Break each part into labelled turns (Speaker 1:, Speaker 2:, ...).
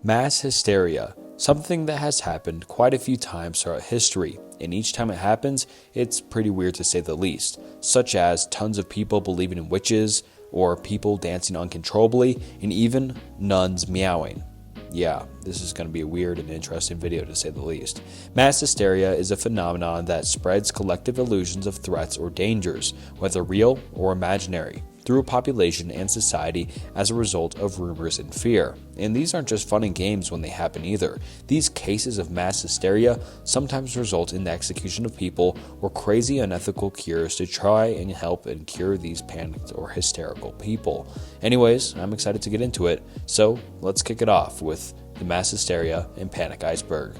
Speaker 1: Mass hysteria, something that has happened quite a few times throughout history, and each time it happens, it's pretty weird to say the least, such as tons of people believing in witches, or people dancing uncontrollably, and even nuns meowing. Yeah, this is going to be a weird and interesting video to say the least. Mass hysteria is a phenomenon that spreads collective illusions of threats or dangers, whether real or imaginary, through a population and society as a result of rumors and fear. And these aren't just fun and games when they happen either. These cases of mass hysteria sometimes result in the execution of people or crazy unethical cures to try and help and cure these panicked or hysterical people. Anyways, I'm excited to get into it, so let's kick it off with the mass hysteria and panic iceberg.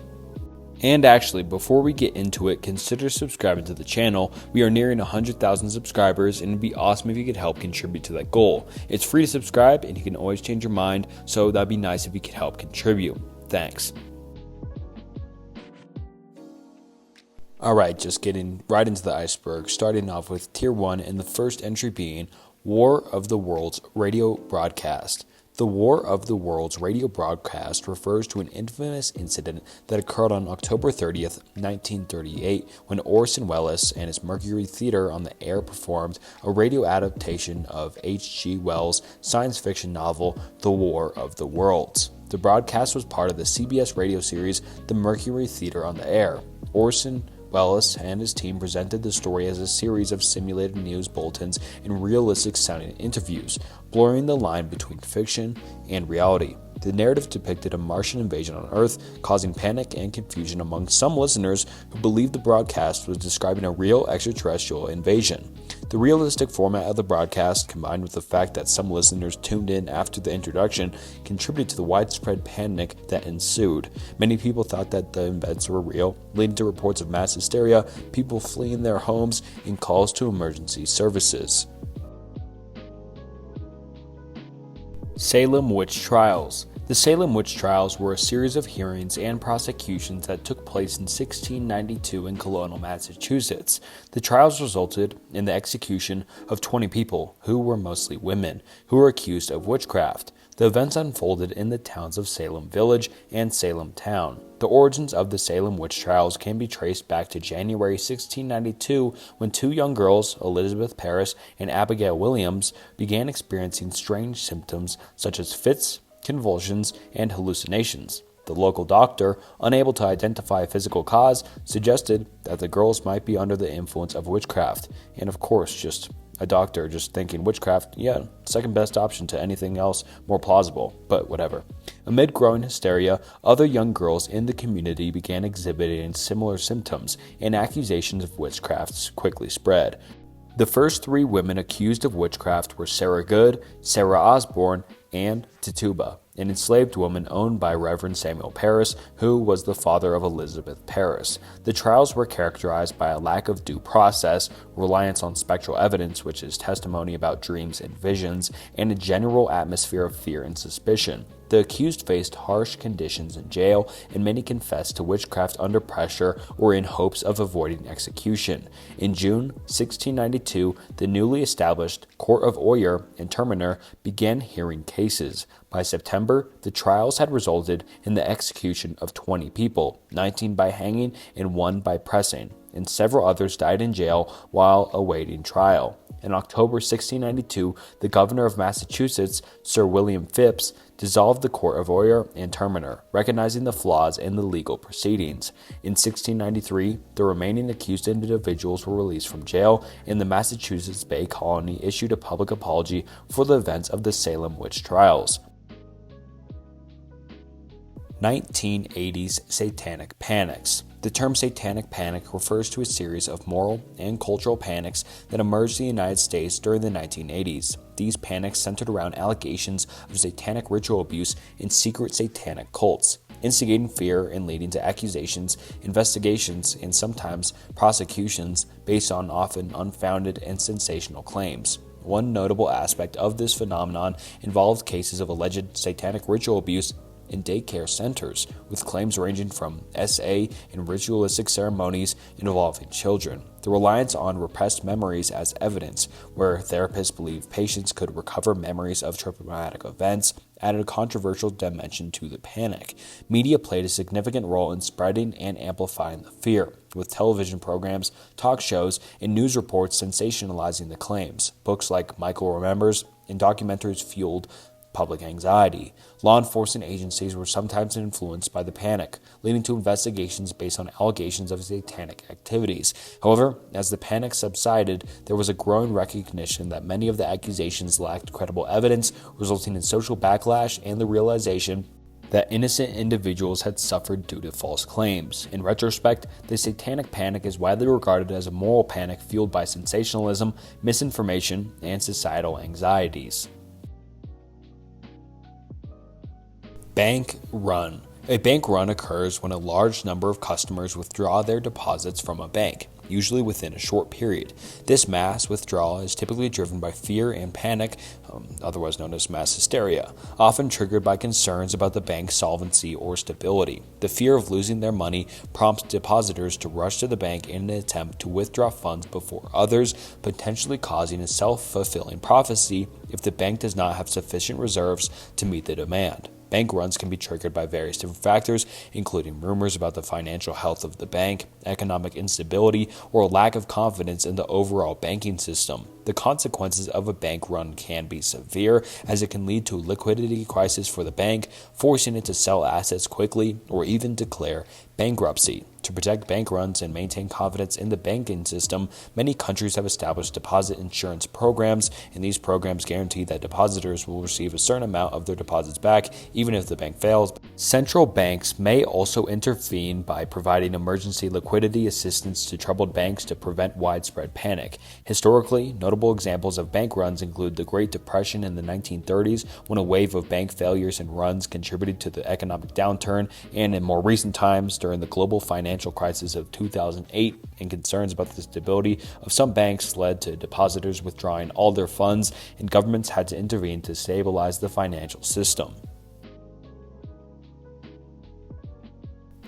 Speaker 1: And actually, before we get into it, consider subscribing to the channel. We are nearing 100,000 subscribers, and it'd be awesome if you could help contribute to that goal. It's free to subscribe, and you can always change your mind, so that'd be nice if you could help contribute. Thanks. Alright, just getting right into the iceberg, starting off with Tier 1, and the first entry being War of the Worlds radio broadcast. The War of the Worlds radio broadcast refers to an infamous incident that occurred on October 30th, 1938, when Orson Welles and his Mercury Theater on the Air performed a radio adaptation of H.G. Wells' science fiction novel, The War of the Worlds. The broadcast was part of the CBS radio series The Mercury Theater on the Air. Orson Welles and his team presented the story as a series of simulated news bulletins and realistic-sounding interviews, blurring the line between fiction and reality. The narrative depicted a Martian invasion on Earth, causing panic and confusion among some listeners who believed the broadcast was describing a real extraterrestrial invasion. The realistic format of the broadcast, combined with the fact that some listeners tuned in after the introduction, contributed to the widespread panic that ensued. Many people thought that the events were real, leading to reports of mass hysteria, people fleeing their homes, and calls to emergency services. Salem Witch Trials. The Salem Witch Trials were a series of hearings and prosecutions that took place in 1692 in colonial Massachusetts. The trials resulted in the execution of 20 people, who were mostly women, who were accused of witchcraft. The events unfolded in the towns of Salem Village and Salem Town. The origins of the Salem Witch Trials can be traced back to January 1692, when two young girls, Elizabeth Parris and Abigail Williams, began experiencing strange symptoms such as fits, convulsions, and hallucinations. The local doctor, unable to identify a physical cause, suggested that the girls might be under the influence of witchcraft. And of course, just a doctor just thinking witchcraft, yeah, second best option to anything else more plausible, but whatever. Amid growing hysteria, other young girls in the community began exhibiting similar symptoms, and accusations of witchcraft quickly spread. The first three women accused of witchcraft were Sarah Good, Sarah Osborne, and Tituba, an enslaved woman owned by Reverend Samuel Parris, who was the father of Elizabeth Parris. The trials were characterized by a lack of due process, reliance on spectral evidence, which is testimony about dreams and visions, and a general atmosphere of fear and suspicion. The accused faced harsh conditions in jail, and many confessed to witchcraft under pressure or in hopes of avoiding execution. In June 1692, the newly established Court of Oyer and Terminer began hearing cases. By September, the trials had resulted in the execution of 20 people, 19 by hanging and 1 by pressing, and several others died in jail while awaiting trial. In October 1692, the governor of Massachusetts, Sir William Phips, dissolved the Court of Oyer and Terminer, recognizing the flaws in the legal proceedings. In 1693, the remaining accused individuals were released from jail, and the Massachusetts Bay Colony issued a public apology for the events of the Salem Witch Trials. 1980s Satanic Panics. The term satanic panic refers to a series of moral and cultural panics that emerged in the United States during the 1980s. These panics centered around allegations of satanic ritual abuse and secret satanic cults, instigating fear and leading to accusations, investigations, and sometimes prosecutions based on often unfounded and sensational claims. One notable aspect of this phenomenon involved cases of alleged satanic ritual abuse and daycare centers, with claims ranging from SA and ritualistic ceremonies involving children. The reliance on repressed memories as evidence, where therapists believe patients could recover memories of traumatic events, added a controversial dimension to the panic. Media played a significant role in spreading and amplifying the fear, with television programs, talk shows, and news reports sensationalizing the claims. Books like Michael Remembers and documentaries fueled public anxiety. Law enforcement agencies were sometimes influenced by the panic, leading to investigations based on allegations of satanic activities. However, as the panic subsided, there was a growing recognition that many of the accusations lacked credible evidence, resulting in social backlash and the realization that innocent individuals had suffered due to false claims. In retrospect, the satanic panic is widely regarded as a moral panic fueled by sensationalism, misinformation, and societal anxieties. Bank run. A bank run occurs when a large number of customers withdraw their deposits from a bank, usually within a short period. This mass withdrawal is typically driven by fear and panic, otherwise known as mass hysteria, often triggered by concerns about the bank's solvency or stability. The fear of losing their money prompts depositors to rush to the bank in an attempt to withdraw funds before others, potentially causing a self-fulfilling prophecy if the bank does not have sufficient reserves to meet the demand. Bank runs can be triggered by various different factors, including rumors about the financial health of the bank, economic instability, or a lack of confidence in the overall banking system. The consequences of a bank run can be severe, as it can lead to a liquidity crisis for the bank, forcing it to sell assets quickly or even declare bankruptcy. To protect bank runs and maintain confidence in the banking system, many countries have established deposit insurance programs, and these programs guarantee that depositors will receive a certain amount of their deposits back, even if the bank fails. Central banks may also intervene by providing emergency liquidity assistance to troubled banks to prevent widespread panic. Historically, notable examples of bank runs include the Great Depression in the 1930s, when a wave of bank failures and runs contributed to the economic downturn, and in more recent times during the global financial crisis of 2008, and concerns about the stability of some banks led to depositors withdrawing all their funds, and governments had to intervene to stabilize the financial system.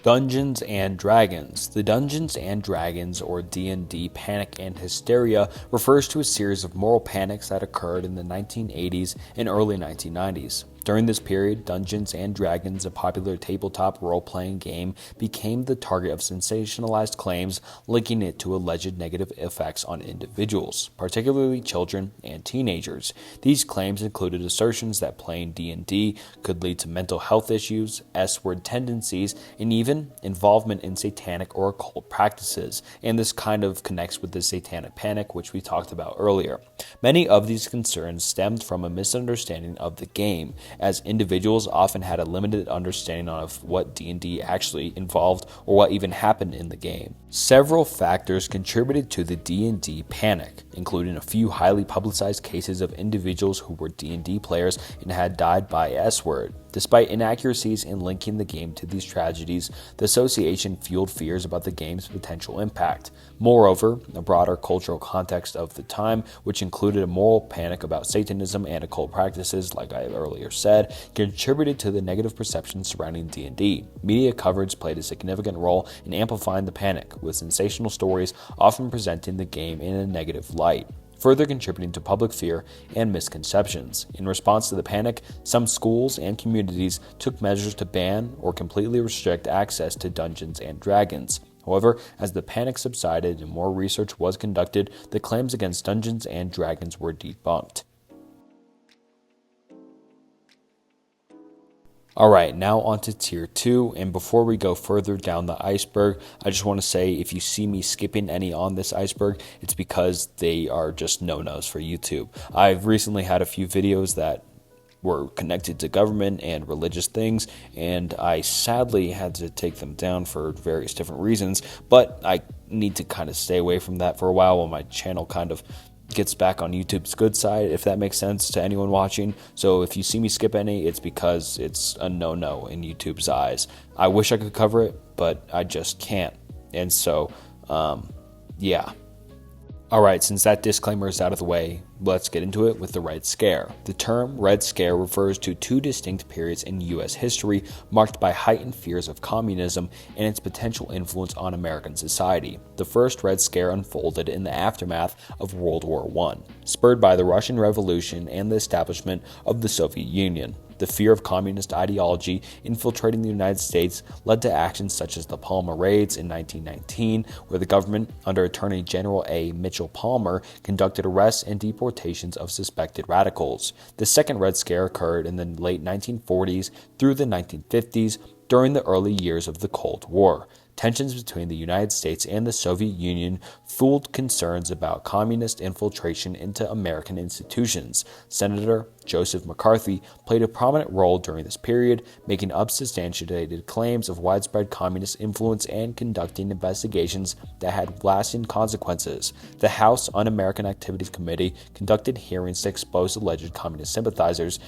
Speaker 1: Dungeons and Dragons. The Dungeons and Dragons, or D&D Panic and Hysteria, refers to a series of moral panics that occurred in the 1980s and early 1990s. During this period, Dungeons and Dragons, a popular tabletop role-playing game, became the target of sensationalized claims linking it to alleged negative effects on individuals, particularly children and teenagers. These claims included assertions that playing D&D could lead to mental health issues, S-word tendencies, and even involvement in satanic or occult practices, and this kind of connects with the satanic panic, which we talked about earlier. Many of these concerns stemmed from a misunderstanding of the game, as individuals often had a limited understanding of what D&D actually involved or what even happened in the game. Several factors contributed to the D&D panic, including a few highly publicized cases of individuals who were D&D players and had died by S-word. Despite inaccuracies in linking the game to these tragedies, the association fueled fears about the game's potential impact. Moreover, a broader cultural context of the time, which included a moral panic about Satanism and occult practices, like I earlier said, contributed to the negative perception surrounding D&D. Media coverage played a significant role in amplifying the panic, with sensational stories often presenting the game in a negative light, further contributing to public fear and misconceptions. In response to the panic, some schools and communities took measures to ban or completely restrict access to Dungeons and Dragons. However, as the panic subsided and more research was conducted, the claims against Dungeons and Dragons were debunked. Alright, now on to Tier 2, and before we go further down the iceberg, I just want to say if you see me skipping any on this iceberg, it's because they are just no-nos for YouTube. I've recently had a few videos that were connected to government and religious things, and I sadly had to take them down for various different reasons, but I need to kind of stay away from that for a while my channel kind of gets back on YouTube's good side, if that makes sense to anyone watching. So if you see me skip any, it's because it's a no-no in YouTube's eyes. I wish I could cover it, but I just can't. And so, yeah. Alright, since that disclaimer is out of the way, Let's get into it with the Red Scare. The term Red Scare refers to two distinct periods in U.S. history marked by heightened fears of communism and its potential influence on American society. The first Red Scare unfolded in the aftermath of World War I, spurred by the Russian Revolution and the establishment of the Soviet Union. The fear of communist ideology infiltrating the United States led to actions such as the Palmer Raids in 1919, where the government, under Attorney General A. Mitchell Palmer, conducted arrests and deportations of suspected radicals. The second Red Scare occurred in the late 1940s through the 1950s during the early years of the Cold War. Tensions between the United States and the Soviet Union fueled concerns about communist infiltration into American institutions. Senator Joseph McCarthy played a prominent role during this period, making unsubstantiated claims of widespread communist influence and conducting investigations that had lasting consequences. The House Un-American Activities Committee conducted hearings to expose alleged communist sympathizers,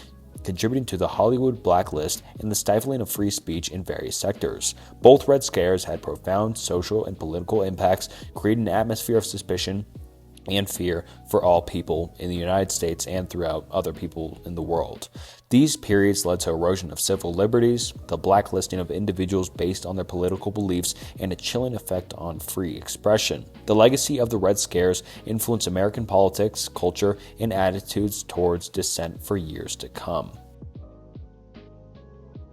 Speaker 1: contributing to the Hollywood blacklist and the stifling of free speech in various sectors. Both Red Scares had profound social and political impacts, creating an atmosphere of suspicion and fear for all people in the United States and throughout other people in the world. These periods led to erosion of civil liberties, the blacklisting of individuals based on their political beliefs, and a chilling effect on free expression. The legacy of the Red Scares influenced American politics, culture, and attitudes towards dissent for years to come.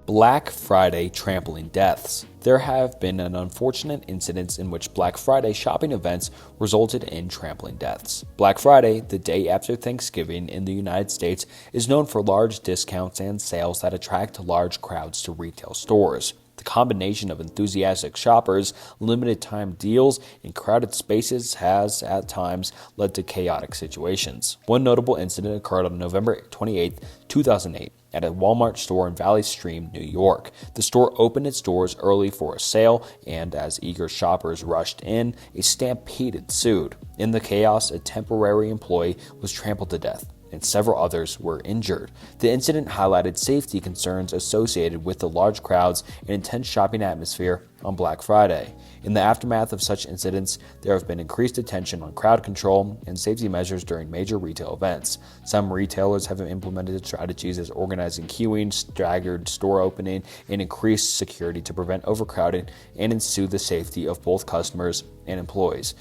Speaker 1: Black Friday trampling deaths. There have been an unfortunate incidents in which Black Friday shopping events resulted in trampling deaths. Black Friday, the day after Thanksgiving in the United States, is known for large discounts and sales that attract large crowds to retail stores. The combination of enthusiastic shoppers, limited time deals, and crowded spaces has, at times, led to chaotic situations. One notable incident occurred on November 28, 2008, at a Walmart store in Valley Stream, New York. The store opened its doors early for a sale, and as eager shoppers rushed in, a stampede ensued. In the chaos, a temporary employee was trampled to death, and several others were injured. The incident highlighted safety concerns associated with the large crowds and intense shopping atmosphere on Black Friday. In the aftermath of such incidents, there have been increased attention on crowd control and safety measures during major retail events. Some retailers have implemented strategies as organizing queuing, staggered store opening, and increased security to prevent overcrowding and ensure the safety of both customers and employees.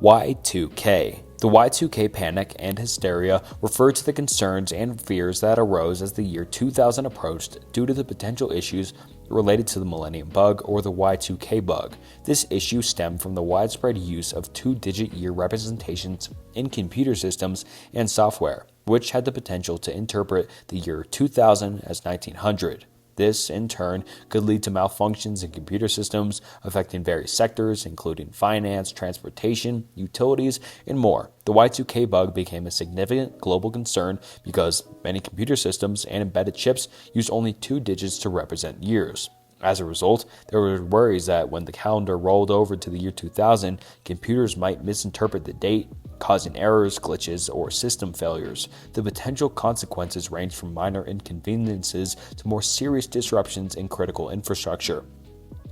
Speaker 1: Y2K. The Y2K panic and hysteria refer to the concerns and fears that arose as the year 2000 approached due to the potential issues related to the Millennium Bug or the Y2K bug. This issue stemmed from the widespread use of two-digit year representations in computer systems and software, which had the potential to interpret the year 2000 as 1900. This, in turn, could lead to malfunctions in computer systems affecting various sectors, including finance, transportation, utilities, and more. The Y2K bug became a significant global concern because many computer systems and embedded chips use only two digits to represent years. As a result, there were worries that when the calendar rolled over to the year 2000, computers might misinterpret the date, causing errors, glitches, or system failures. The potential consequences range from minor inconveniences to more serious disruptions in critical infrastructure.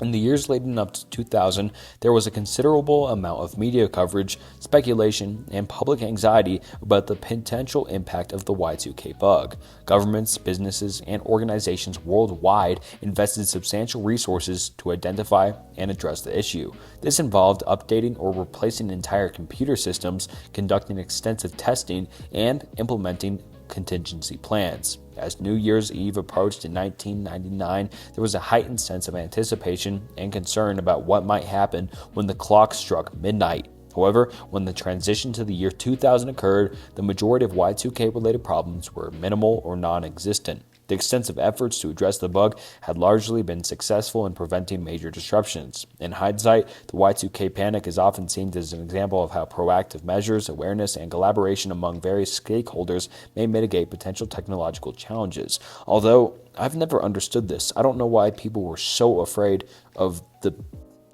Speaker 1: In the years leading up to 2000, there was a considerable amount of media coverage, speculation, and public anxiety about the potential impact of the Y2K bug. Governments, businesses, and organizations worldwide invested substantial resources to identify and address the issue. This involved updating or replacing entire computer systems, conducting extensive testing, and implementing contingency plans. As New Year's Eve approached in 1999, there was a heightened sense of anticipation and concern about what might happen when the clock struck midnight. However, when the transition to the year 2000 occurred, the majority of Y2K-related problems were minimal or non-existent. The extensive efforts to address the bug had largely been successful in preventing major disruptions. In hindsight, the Y2K panic is often seen as an example of how proactive measures, awareness, and collaboration among various stakeholders may mitigate potential technological challenges. Although I've never understood this, I don't know why people were so afraid of the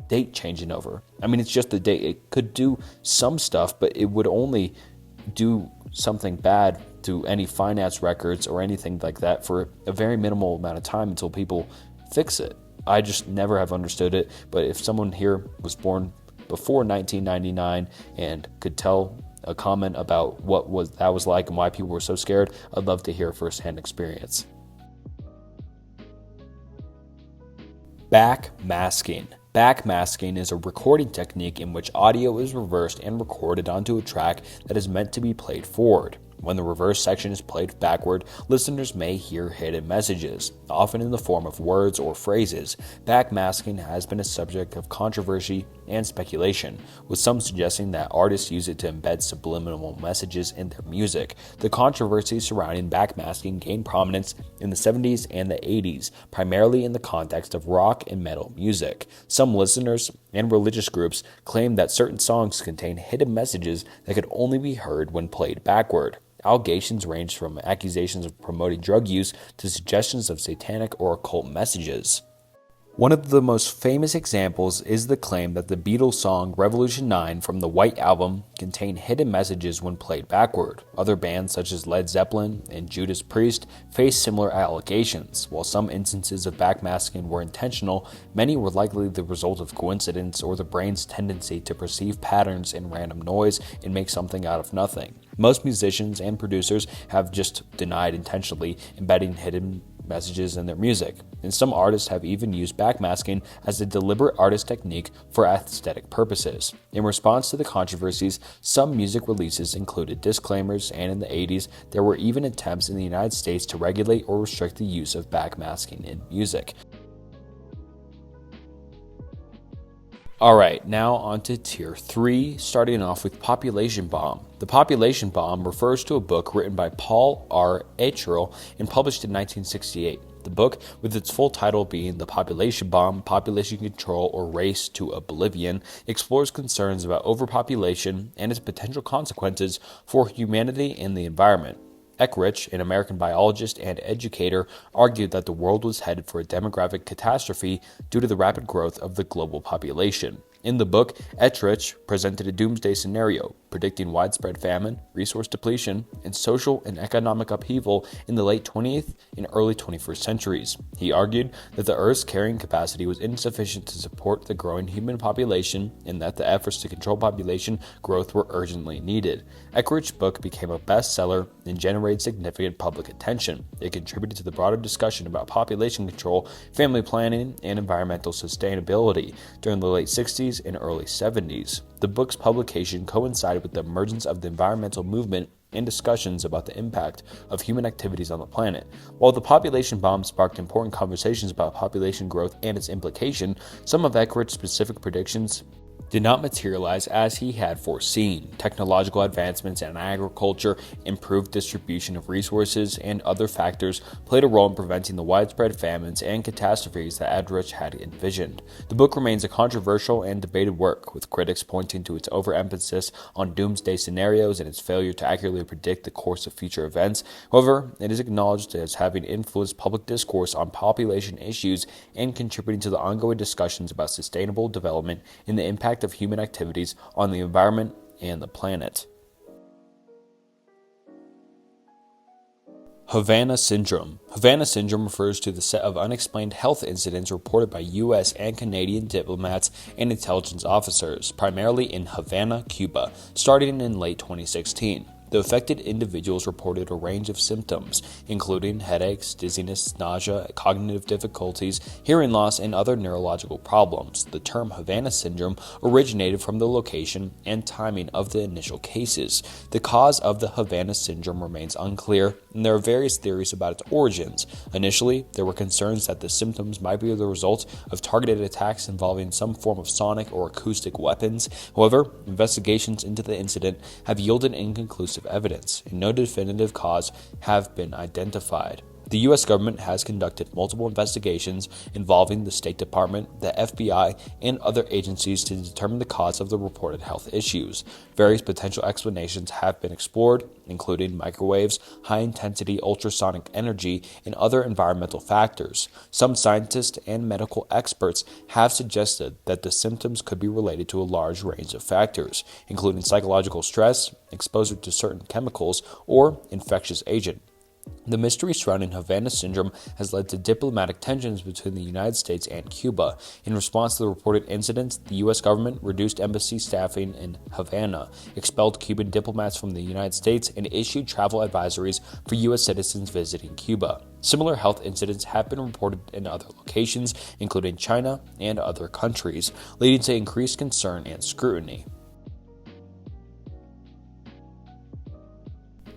Speaker 1: date changing over. I mean, it's just the date. It could do some stuff, but it would only do something bad to any finance records or anything like that for a very minimal amount of time until people fix it. I just never have understood it, but if someone here was born before 1999 and could tell a comment about what that was like and why people were so scared, I'd love to hear a firsthand experience. Backmasking. Backmasking is a recording technique in which audio is reversed and recorded onto a track that is meant to be played forward. When the reverse section is played backward, listeners may hear hidden messages, often in the form of words or phrases. Backmasking has been a subject of controversy and speculation, with some suggesting that artists use it to embed subliminal messages in their music. The controversy surrounding backmasking gained prominence in the 70s and the 80s, primarily in the context of rock and metal music. Some listeners and religious groups claim that certain songs contain hidden messages that could only be heard when played backward. Allegations range from accusations of promoting drug use to suggestions of satanic or occult messages. One of the most famous examples is the claim that the Beatles song Revolution 9 from the White Album contained hidden messages when played backward. Other bands such as Led Zeppelin and Judas Priest faced similar allegations. While some instances of backmasking were intentional, many were likely the result of coincidence or the brain's tendency to perceive patterns in random noise and make something out of nothing. Most musicians and producers have just denied intentionally embedding hidden messages in their music, and some artists have even used backmasking as a deliberate artist technique for aesthetic purposes. In response to the controversies, some music releases included disclaimers, and in the 80s, there were even attempts in the United States to regulate or restrict the use of backmasking in music. Alright, now on to Tier 3, starting off with Population Bomb. The Population Bomb refers to a book written by Paul R. Etchell and published in 1968. The book, with its full title being The Population Bomb, Population Control, or Race to Oblivion, explores concerns about overpopulation and its potential consequences for humanity and the environment. Eckrich, an American biologist and educator, argued that the world was headed for a demographic catastrophe due to the rapid growth of the global population. In the book, Eckrich presented a doomsday scenario, predicting widespread famine, resource depletion, and social and economic upheaval in the late 20th and early 21st centuries. He argued that the Earth's carrying capacity was insufficient to support the growing human population and that the efforts to control population growth were urgently needed. Eckrich book became a bestseller and generated significant public attention. It contributed to the broader discussion about population control, family planning, and environmental sustainability during the late 60s and early 70s. The book's publication coincided with the emergence of the environmental movement and discussions about the impact of human activities on the planet. While the population bomb sparked important conversations about population growth and its implication, some of Eckrich's specific predictions did not materialize as he had foreseen. Technological advancements in agriculture, improved distribution of resources, and other factors played a role in preventing the widespread famines and catastrophes that Eckrich had envisioned. The book remains a controversial and debated work, with critics pointing to its overemphasis on doomsday scenarios and its failure to accurately predict the course of future events. However, it is acknowledged as having influenced public discourse on population issues and contributing to the ongoing discussions about sustainable development and the impact of human activities on the environment and the planet. Havana Syndrome. Havana Syndrome refers to the set of unexplained health incidents reported by U.S. and Canadian diplomats and intelligence officers, primarily in Havana, Cuba, starting in late 2016. The affected individuals reported a range of symptoms, including headaches, dizziness, nausea, cognitive difficulties, hearing loss, and other neurological problems. The term Havana Syndrome originated from the location and timing of the initial cases. The cause of the Havana Syndrome remains unclear, and there are various theories about its origins. Initially, there were concerns that the symptoms might be the result of targeted attacks involving some form of sonic or acoustic weapons. However, investigations into the incident have yielded inconclusive evidence, and no definitive cause have been identified. The U.S. government has conducted multiple investigations involving the State Department, the FBI, and other agencies to determine the cause of the reported health issues. Various potential explanations have been explored, including microwaves, high-intensity ultrasonic energy, and other environmental factors. Some scientists and medical experts have suggested that the symptoms could be related to a large range of factors, including psychological stress, exposure to certain chemicals, or infectious agent. The mystery surrounding Havana Syndrome has led to diplomatic tensions between the United States and Cuba. In response to the reported incidents, the U.S. government reduced embassy staffing in Havana, expelled Cuban diplomats from the United States, and issued travel advisories for U.S. citizens visiting Cuba. Similar health incidents have been reported in other locations, including China and other countries, leading to increased concern and scrutiny.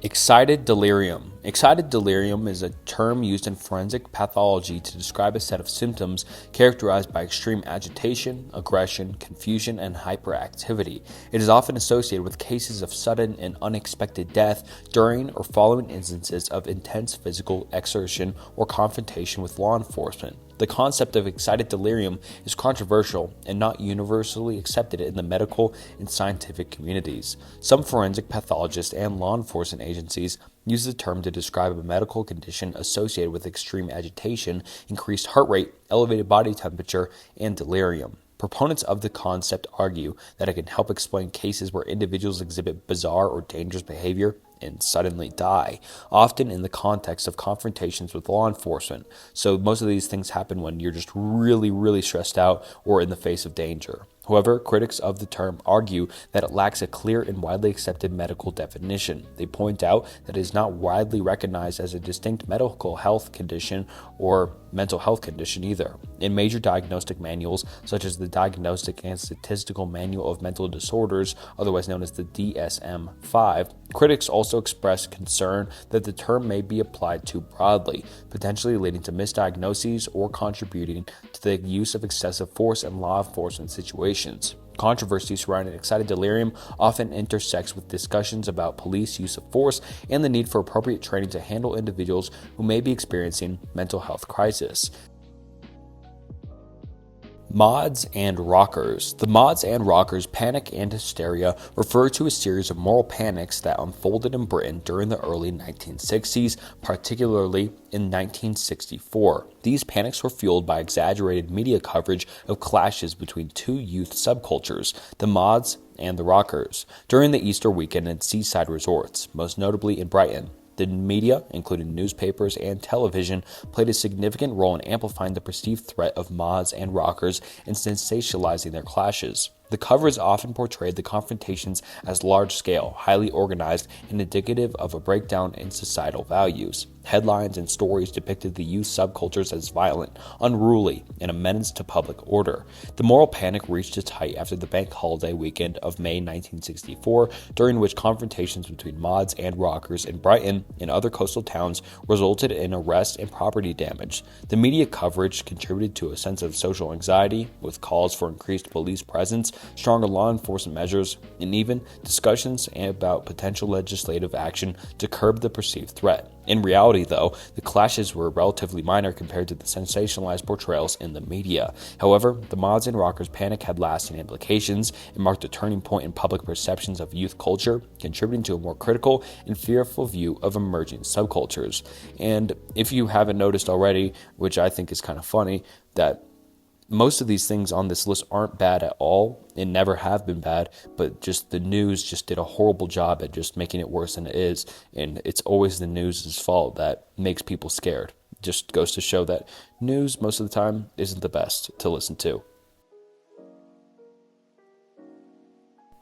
Speaker 1: Excited delirium. Excited delirium is a term used in forensic pathology to describe a set of symptoms characterized by extreme agitation, aggression, confusion, and hyperactivity. It is often associated with cases of sudden and unexpected death during or following instances of intense physical exertion or confrontation with law enforcement. The concept of excited delirium is controversial and not universally accepted in the medical and scientific communities. Some forensic pathologists and law enforcement agencies use the term to describe a medical condition associated with extreme agitation, increased heart rate, elevated body temperature, and delirium. Proponents of the concept argue that it can help explain cases where individuals exhibit bizarre or dangerous behavior and suddenly die, often in the context of confrontations with law enforcement. So most of these things happen when you're just really stressed out or in the face of danger. However, critics of the term argue that it lacks a clear and widely accepted medical definition. They point out that it is not widely recognized as a distinct medical health condition or mental health condition either. In major diagnostic manuals, such as the Diagnostic and Statistical Manual of Mental Disorders, otherwise known as the DSM-5, critics also express concern that the term may be applied too broadly, potentially leading to misdiagnoses or contributing to the use of excessive force in law enforcement situations. Controversy surrounding excited delirium often intersects with discussions about police use of force and the need for appropriate training to handle individuals who may be experiencing mental health crisis. Mods and rockers. The mods and rockers panic and hysteria refer to a series of moral panics that unfolded in Britain during the early 1960s, particularly in 1964. These panics were fueled by exaggerated media coverage of clashes between two youth subcultures, the mods and the rockers, during the Easter weekend in seaside resorts, most notably in Brighton. The media, including newspapers and television, played a significant role in amplifying the perceived threat of mods and rockers and sensationalizing their clashes. The coverage often portrayed the confrontations as large-scale, highly organized, and indicative of a breakdown in societal values. Headlines and stories depicted the youth subcultures as violent, unruly, and a menace to public order. The moral panic reached its height after the bank holiday weekend of May 1964, during which confrontations between mods and rockers in Brighton and other coastal towns resulted in arrests and property damage. The media coverage contributed to a sense of social anxiety, with calls for increased police presence, stronger law enforcement measures, and even discussions about potential legislative action to curb the perceived threat. In reality, though, the clashes were relatively minor compared to the sensationalized portrayals in the media. However, the mods and rockers' panic had lasting implications and marked a turning point in public perceptions of youth culture, contributing to a more critical and fearful view of emerging subcultures. And if you haven't noticed already, which I think is kind of funny, that most of these things on this list aren't bad at all and never have been bad, but just the news just did a horrible job at just making it worse than it is, and it's always the news' fault that makes people scared. Just goes to show that news most of the time isn't the best to listen to.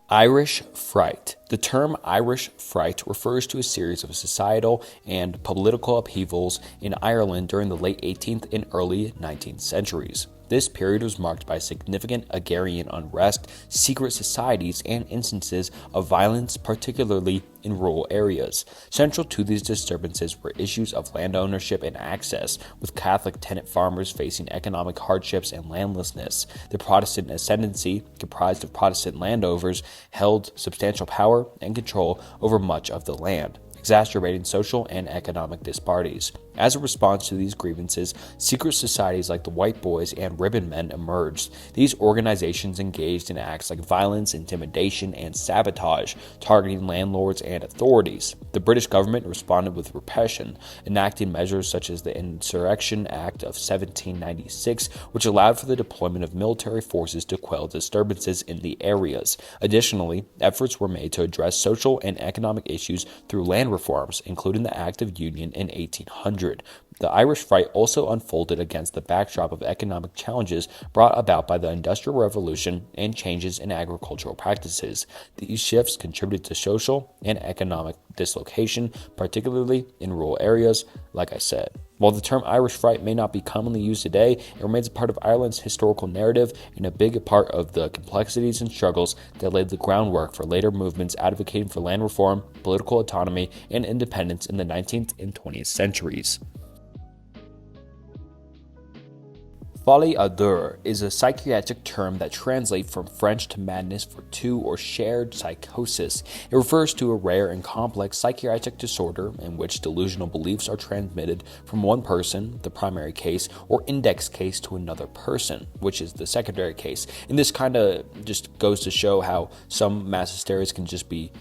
Speaker 1: Irish Fright. The term Irish Fright refers to a series of societal and political upheavals in Ireland during the late 18th and early 19th centuries. This period was marked by significant agrarian unrest, secret societies, and instances of violence, particularly in rural areas. Central to these disturbances were issues of land ownership and access, with Catholic tenant farmers facing economic hardships and landlessness. The Protestant ascendancy, comprised of Protestant landowners, held substantial power and control over much of the land, exacerbating social and economic disparities. As a response to these grievances, secret societies like the White Boys and Ribbon Men emerged. These organizations engaged in acts like violence, intimidation, and sabotage, targeting landlords and authorities. The British government responded with repression, enacting measures such as the Insurrection Act of 1796, which allowed for the deployment of military forces to quell disturbances in the areas. Additionally, efforts were made to address social and economic issues through land reforms, including the Act of Union in 1800. The Irish Fright also unfolded against the backdrop of economic challenges brought about by the Industrial Revolution and changes in agricultural practices. These shifts contributed to social and economic dislocation, particularly in rural areas, like I said. While the term Irish Fright may not be commonly used today, it remains a part of Ireland's historical narrative and a big part of the complexities and struggles that laid the groundwork for later movements advocating for land reform, political autonomy, and independence in the 19th and 20th centuries. Folie à deux is a psychiatric term that translates from French to madness for two or shared psychosis. It refers to a rare and complex psychiatric disorder in which delusional beliefs are transmitted from one person, the primary case, or index case to another person, which is the secondary case. And this kind of just goes to show how some mass hysterias can just be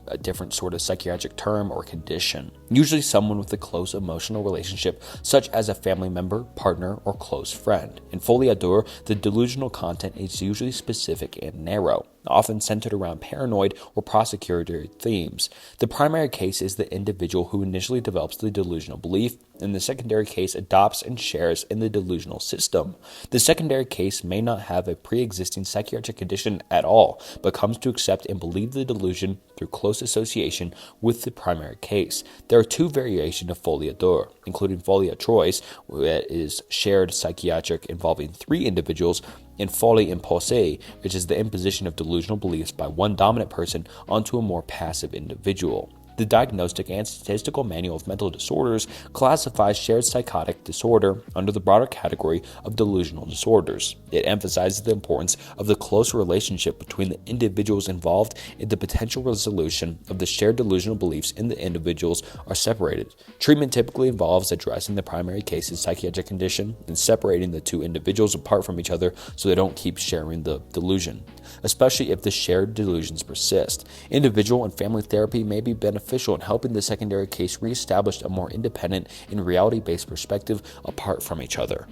Speaker 1: a different sort of psychiatric term or condition, usually someone with a close emotional relationship, such as a family member, partner, or close friend. In folie à deux, the delusional content is usually specific and narrow, often centered around paranoid or prosecutory themes. The primary case is the individual who initially develops the delusional belief, and the secondary case adopts and shares in the delusional system. The secondary case may not have a pre-existing psychiatric condition at all, but comes to accept and believe the delusion through close association with the primary case. There are two variations of folie à deux, including folie à trois, that is shared psychiatric involving three individuals, and folie imposée, which is the imposition of delusional beliefs by one dominant person onto a more passive individual. The Diagnostic and Statistical Manual of Mental Disorders classifies shared psychotic disorder under the broader category of delusional disorders. It emphasizes the importance of the close relationship between the individuals involved and the potential resolution of the shared delusional beliefs in the individuals are separated. Treatment typically involves addressing the primary case's psychiatric condition and separating the two individuals apart from each other so they don't keep sharing the delusion, especially if the shared delusions persist. Individual and family therapy may be beneficial in helping the secondary case reestablish a more independent and reality-based perspective apart from each other.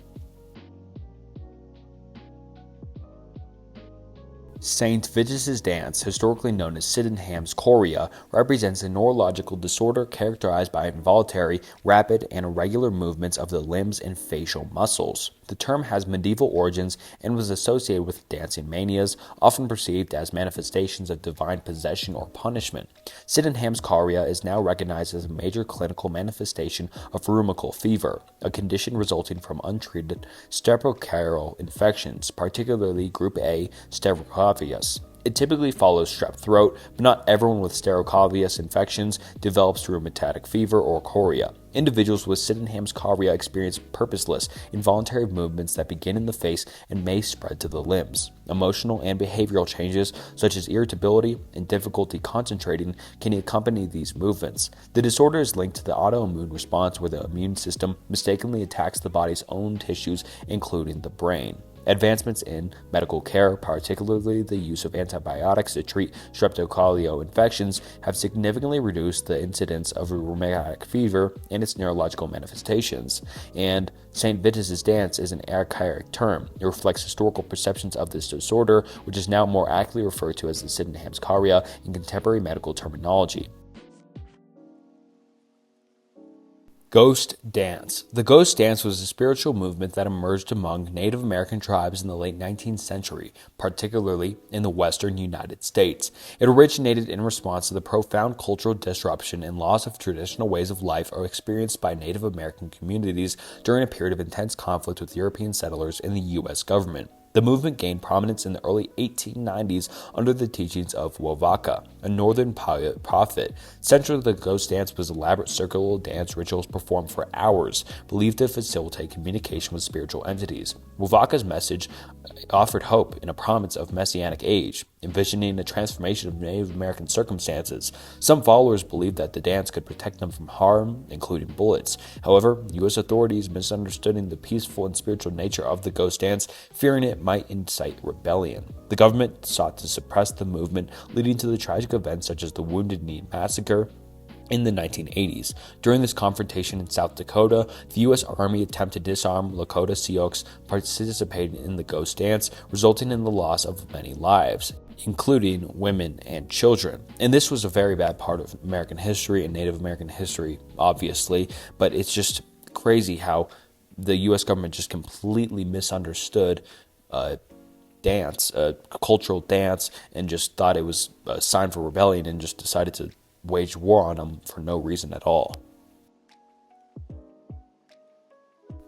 Speaker 1: St. Vitus's dance, historically known as Sydenham's chorea, represents a neurological disorder characterized by involuntary, rapid, and irregular movements of the limbs and facial muscles. The term has medieval origins and was associated with dancing manias, often perceived as manifestations of divine possession or punishment. Sydenham's chorea is now recognized as a major clinical manifestation of rheumatoid fever, a condition resulting from untreated streptococcal infections, particularly Group A Streptococcus. It typically follows strep throat, but not everyone with Streptococcus infections develops rheumatic fever or chorea. Individuals with Sydenham's chorea experience purposeless, involuntary movements that begin in the face and may spread to the limbs. Emotional and behavioral changes, such as irritability and difficulty concentrating, can accompany these movements. The disorder is linked to the autoimmune response, where the immune system mistakenly attacks the body's own tissues, including the brain. Advancements in medical care, particularly the use of antibiotics to treat streptococcal infections, have significantly reduced the incidence of rheumatic fever and its neurological manifestations. And St. Vitus's dance is an archaic term. It reflects historical perceptions of this disorder, which is now more accurately referred to as the Sydenham's chorea in contemporary medical terminology. Ghost dance. The ghost dance was a spiritual movement that emerged among Native American tribes in the late 19th century, particularly in the western United States. It originated in response to the profound cultural disruption and loss of traditional ways of life experienced by Native American communities during a period of intense conflict with European settlers and the U.S. government. The movement gained prominence in the early 1890s under the teachings of Wovaka, a northern prophet. Central to the ghost dance was elaborate circular dance rituals performed for hours, believed to facilitate communication with spiritual entities. Wovaka's message offered hope in a promise of messianic age. envisioning a transformation of Native American circumstances. Some followers believed that the dance could protect them from harm, including bullets. However, U.S. authorities misunderstood the peaceful and spiritual nature of the ghost dance, fearing it might incite rebellion. The government sought to suppress the movement, leading to the tragic events such as the Wounded Knee Massacre in the 1980s. During this confrontation in South Dakota, the U.S. Army attempted to disarm Lakota Sioux participating in the ghost dance, resulting in the loss of many lives, including women and children. And this was a very bad part of American history and Native American history, obviously, but it's just crazy how the U.S. government just completely misunderstood dance, a cultural dance, and just thought it was a sign for rebellion and just decided to wage war on them for no reason at all.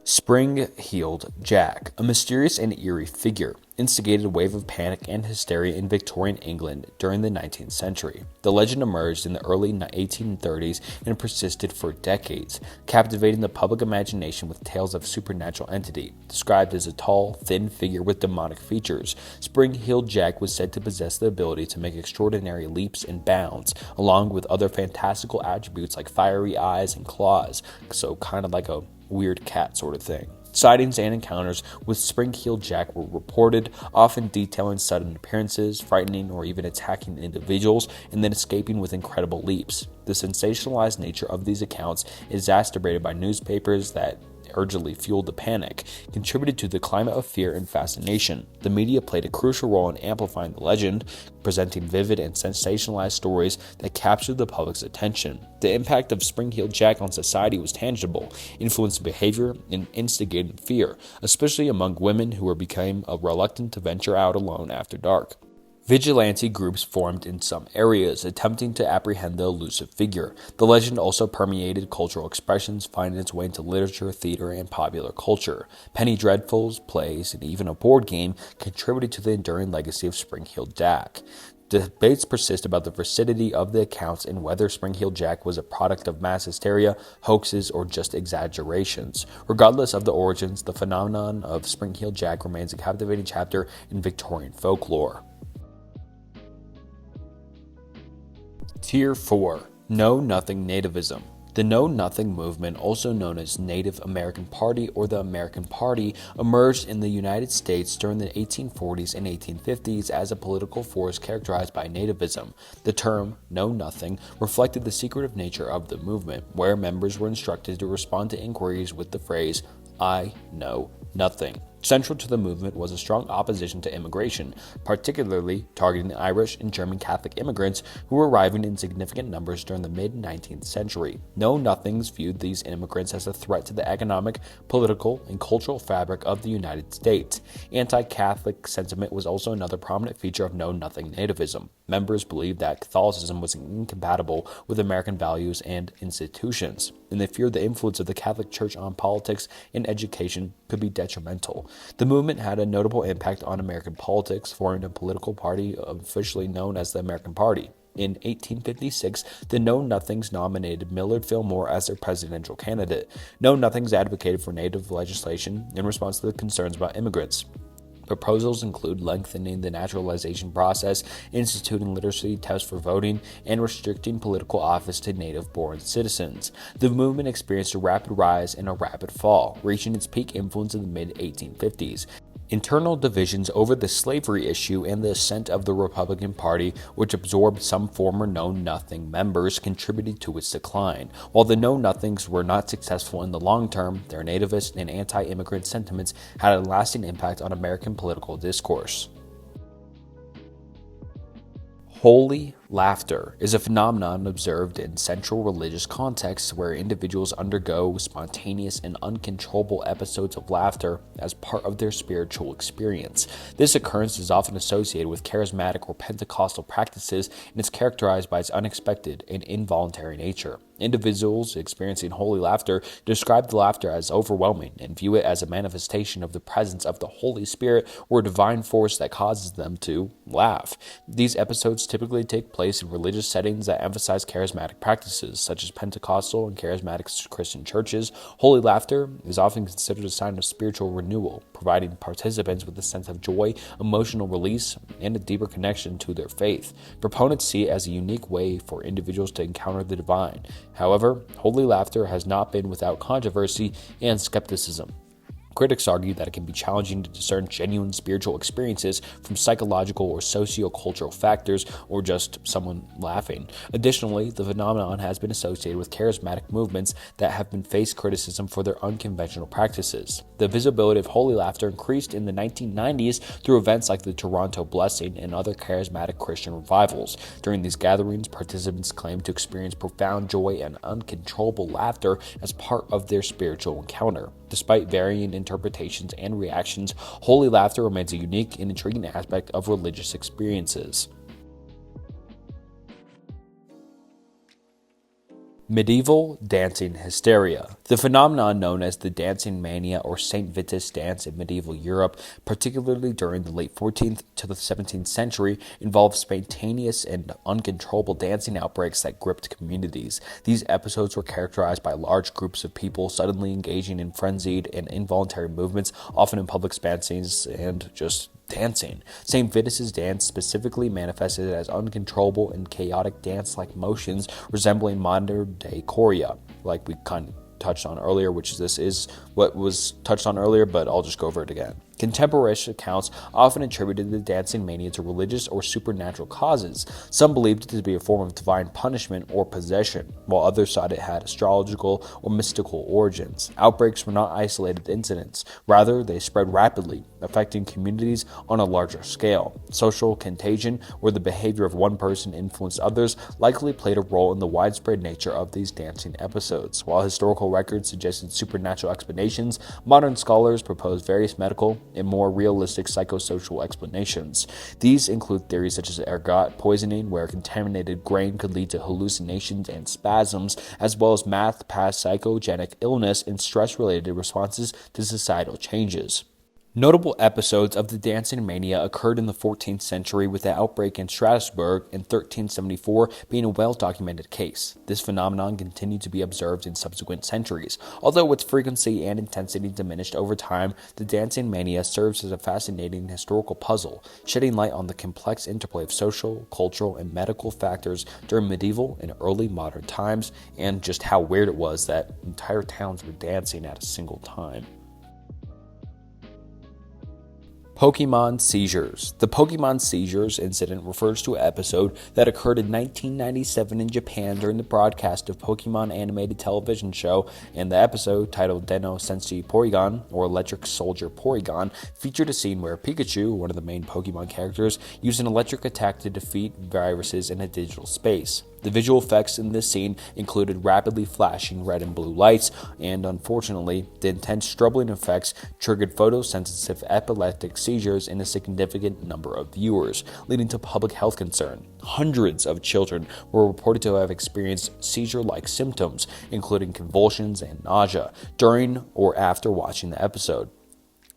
Speaker 1: Spring-heeled Jack, a mysterious and eerie figure, instigated a wave of panic and hysteria in Victorian England during the 19th century. The legend emerged in the early 1830s and persisted for decades, captivating the public imagination with tales of supernatural entity. Described as a tall, thin figure with demonic features, Spring-heeled Jack was said to possess the ability to make extraordinary leaps and bounds, along with other fantastical attributes like fiery eyes and claws, so kind of like a weird cat sort of thing. Sightings and encounters with Spring-heeled Jack were reported, often detailing sudden appearances, frightening or even attacking individuals, and then escaping with incredible leaps. The sensationalized nature of these accounts, exacerbated by newspapers that urgently fueled the panic, contributed to the climate of fear and fascination. The media played a crucial role in amplifying the legend, presenting vivid and sensationalized stories that captured the public's attention. The impact of Spring-heeled Jack on society was tangible, influencing behavior and instigating fear, especially among women who became reluctant to venture out alone after dark. Vigilante groups formed in some areas, attempting to apprehend the elusive figure. The legend also permeated cultural expressions, finding its way into literature, theater, and popular culture. Penny dreadfuls, plays, and even a board game contributed to the enduring legacy of Spring-heeled Jack. Debates persist about the veracity of the accounts and whether Spring-heeled Jack was a product of mass hysteria, hoaxes, or just exaggerations. Regardless of the origins, the phenomenon of Spring-heeled Jack remains a captivating chapter in Victorian folklore. Tier 4. Know-Nothing Nativism. The Know-Nothing movement, also known as Native American Party or the American Party, emerged in the United States during the 1840s and 1850s as a political force characterized by nativism. The term Know-Nothing reflected the secretive nature of the movement, where members were instructed to respond to inquiries with the phrase, "I know nothing." Central to the movement was a strong opposition to immigration, particularly targeting the Irish and German Catholic immigrants who were arriving in significant numbers during the mid-19th century. Know-Nothings viewed these immigrants as a threat to the economic, political, and cultural fabric of the United States. Anti-Catholic sentiment was also another prominent feature of Know-Nothing nativism. Members believed that Catholicism was incompatible with American values and institutions, and they feared the influence of the Catholic Church on politics and education could be detrimental. The movement had a notable impact on American politics, forming a political party officially known as the American Party. In 1856, the Know-Nothings nominated Millard Fillmore as their presidential candidate. Know-Nothings advocated for native legislation in response to the concerns about immigrants. Proposals include lengthening the naturalization process, instituting literacy tests for voting, and restricting political office to native-born citizens. The movement experienced a rapid rise and a rapid fall, reaching its peak influence in the mid-1850s. Internal divisions over the slavery issue and the ascent of the Republican Party, which absorbed some former Know-Nothing members, contributed to its decline. While the Know-Nothings were not successful in the long term, their nativist and anti-immigrant sentiments had a lasting impact on American political discourse. Holy laughter is a phenomenon observed in central religious contexts where individuals undergo spontaneous and uncontrollable episodes of laughter as part of their spiritual experience. This occurrence is often associated with charismatic or Pentecostal practices and is characterized by its unexpected and involuntary nature. Individuals experiencing holy laughter describe the laughter as overwhelming and view it as a manifestation of the presence of the Holy Spirit or divine force that causes them to laugh. These episodes typically take place in religious settings that emphasize charismatic practices, such as Pentecostal and charismatic Christian churches. Holy laughter is often considered a sign of spiritual renewal, providing participants with a sense of joy, emotional release, and a deeper connection to their faith. Proponents see it as a unique way for individuals to encounter the divine. However, holy laughter has not been without controversy and skepticism. Critics argue that it can be challenging to discern genuine spiritual experiences from psychological or socio-cultural factors, or just someone laughing. Additionally, the phenomenon has been associated with charismatic movements that have been faced criticism for their unconventional practices. The visibility of holy laughter increased in the 1990s through events like the Toronto Blessing and other charismatic Christian revivals. During these gatherings, participants claimed to experience profound joy and uncontrollable laughter as part of their spiritual encounter. Despite varying interpretations and reactions, holy laughter remains a unique and intriguing aspect of religious experiences. Medieval dancing hysteria. The phenomenon known as the dancing mania or St. Vitus dance in medieval Europe, particularly during the late 14th to the 17th century, involved spontaneous and uncontrollable dancing outbreaks that gripped communities. These episodes were characterized by large groups of people suddenly engaging in frenzied and involuntary movements, often in public spaces and just dancing. St. Vitus's dance specifically manifested as uncontrollable and chaotic dance-like motions resembling modern-day chorea, like we kind of touched on earlier, which this is what was touched on earlier, but I'll just go over it again. Contemporary accounts often attributed the dancing mania to religious or supernatural causes. Some believed it to be a form of divine punishment or possession, while others thought it had astrological or mystical origins. Outbreaks were not isolated incidents. Rather, they spread rapidly, affecting communities on a larger scale. Social contagion, where the behavior of one person influenced others, likely played a role in the widespread nature of these dancing episodes. While historical records suggested supernatural explanations, modern scholars proposed various medical and more realistic psychosocial explanations. These include theories such as ergot poisoning, where contaminated grain could lead to hallucinations and spasms, as well as past psychogenic illness and stress-related responses to societal changes. Notable episodes of the dancing mania occurred in the 14th century, with the outbreak in Strasbourg in 1374 being a well-documented case. This phenomenon continued to be observed in subsequent centuries. Although its frequency and intensity diminished over time, the dancing mania serves as a fascinating historical puzzle, shedding light on the complex interplay of social, cultural, and medical factors during medieval and early modern times, and just how weird it was that entire towns were dancing at a single time. Pokémon seizures. The Pokémon seizures incident refers to an episode that occurred in 1997 in Japan during the broadcast of Pokémon animated television show, and the episode, titled Deno Senshi Porygon, or Electric Soldier Porygon, featured a scene where Pikachu, one of the main Pokémon characters, used an electric attack to defeat viruses in a digital space. The visual effects in this scene included rapidly flashing red and blue lights, and unfortunately, the intense struggling effects triggered photosensitive epileptic seizures in a significant number of viewers, leading to public health concern. Hundreds of children were reported to have experienced seizure-like symptoms, including convulsions and nausea, during or after watching the episode.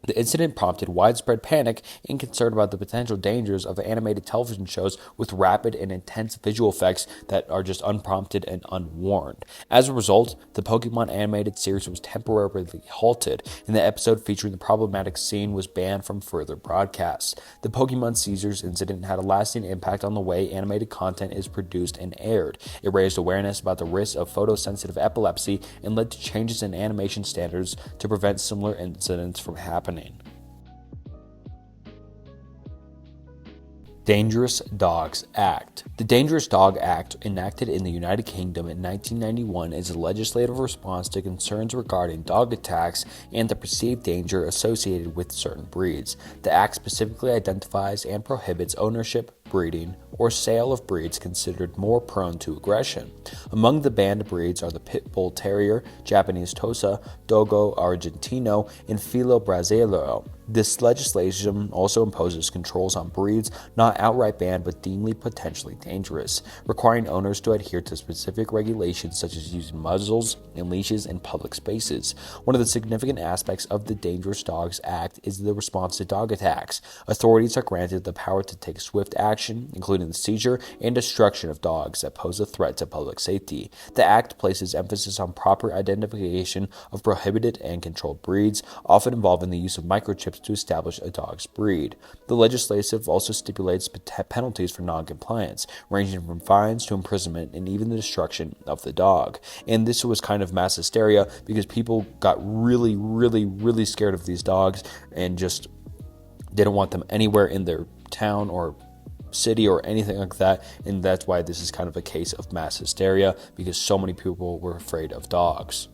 Speaker 1: The incident prompted widespread panic and concern about the potential dangers of animated television shows with rapid and intense visual effects that are just unprompted and unwarned. As a result, the Pokémon animated series was temporarily halted, and the episode featuring the problematic scene was banned from further broadcasts. The Pokémon seizures incident had a lasting impact on the way animated content is produced and aired. It raised awareness about the risks of photosensitive epilepsy and led to changes in animation standards to prevent similar incidents from happening. Dangerous Dogs Act. The Dangerous Dog Act, enacted in the United Kingdom in 1991, is a legislative response to concerns regarding dog attacks and the perceived danger associated with certain breeds. The act specifically identifies and prohibits ownership, breeding, or sale of breeds considered more prone to aggression. Among the banned breeds are the Pit Bull Terrier, Japanese Tosa, Dogo Argentino, and Filo Brasileiro. This legislation also imposes controls on breeds not outright banned but deemed potentially dangerous, requiring owners to adhere to specific regulations such as using muzzles and leashes in public spaces. One of the significant aspects of the Dangerous Dogs Act is the response to dog attacks. Authorities are granted the power to take swift action action, including the seizure and destruction of dogs that pose a threat to public safety. The act places emphasis on proper identification of prohibited and controlled breeds, often involving the use of microchips to establish a dog's breed. The legislation also stipulates penalties for non-compliance, ranging from fines to imprisonment and even the destruction of the dog. And this was kind of mass hysteria because people got really scared of these dogs and just didn't want them anywhere in their town or city or anything like that, and that's why this is kind of a case of mass hysteria, because so many people were afraid of dogs.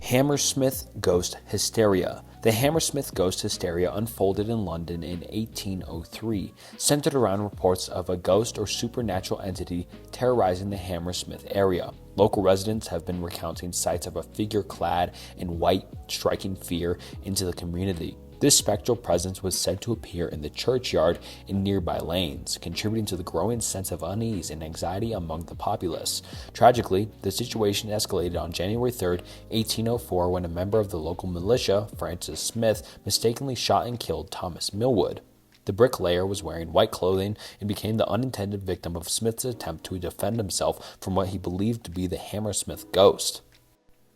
Speaker 1: Hammersmith ghost hysteria. The Hammersmith ghost hysteria unfolded in London in 1803, centered around reports of a ghost or supernatural entity terrorizing the Hammersmith area. Local residents have been recounting sights of a figure clad in white, striking fear into the community. This spectral presence was said to appear in the churchyard and nearby lanes, contributing to the growing sense of unease and anxiety among the populace. Tragically, the situation escalated on January 3, 1804, when a member of the local militia, Francis Smith, mistakenly shot and killed Thomas Millwood. The bricklayer was wearing white clothing and became the unintended victim of Smith's attempt to defend himself from what he believed to be the Hammersmith ghost.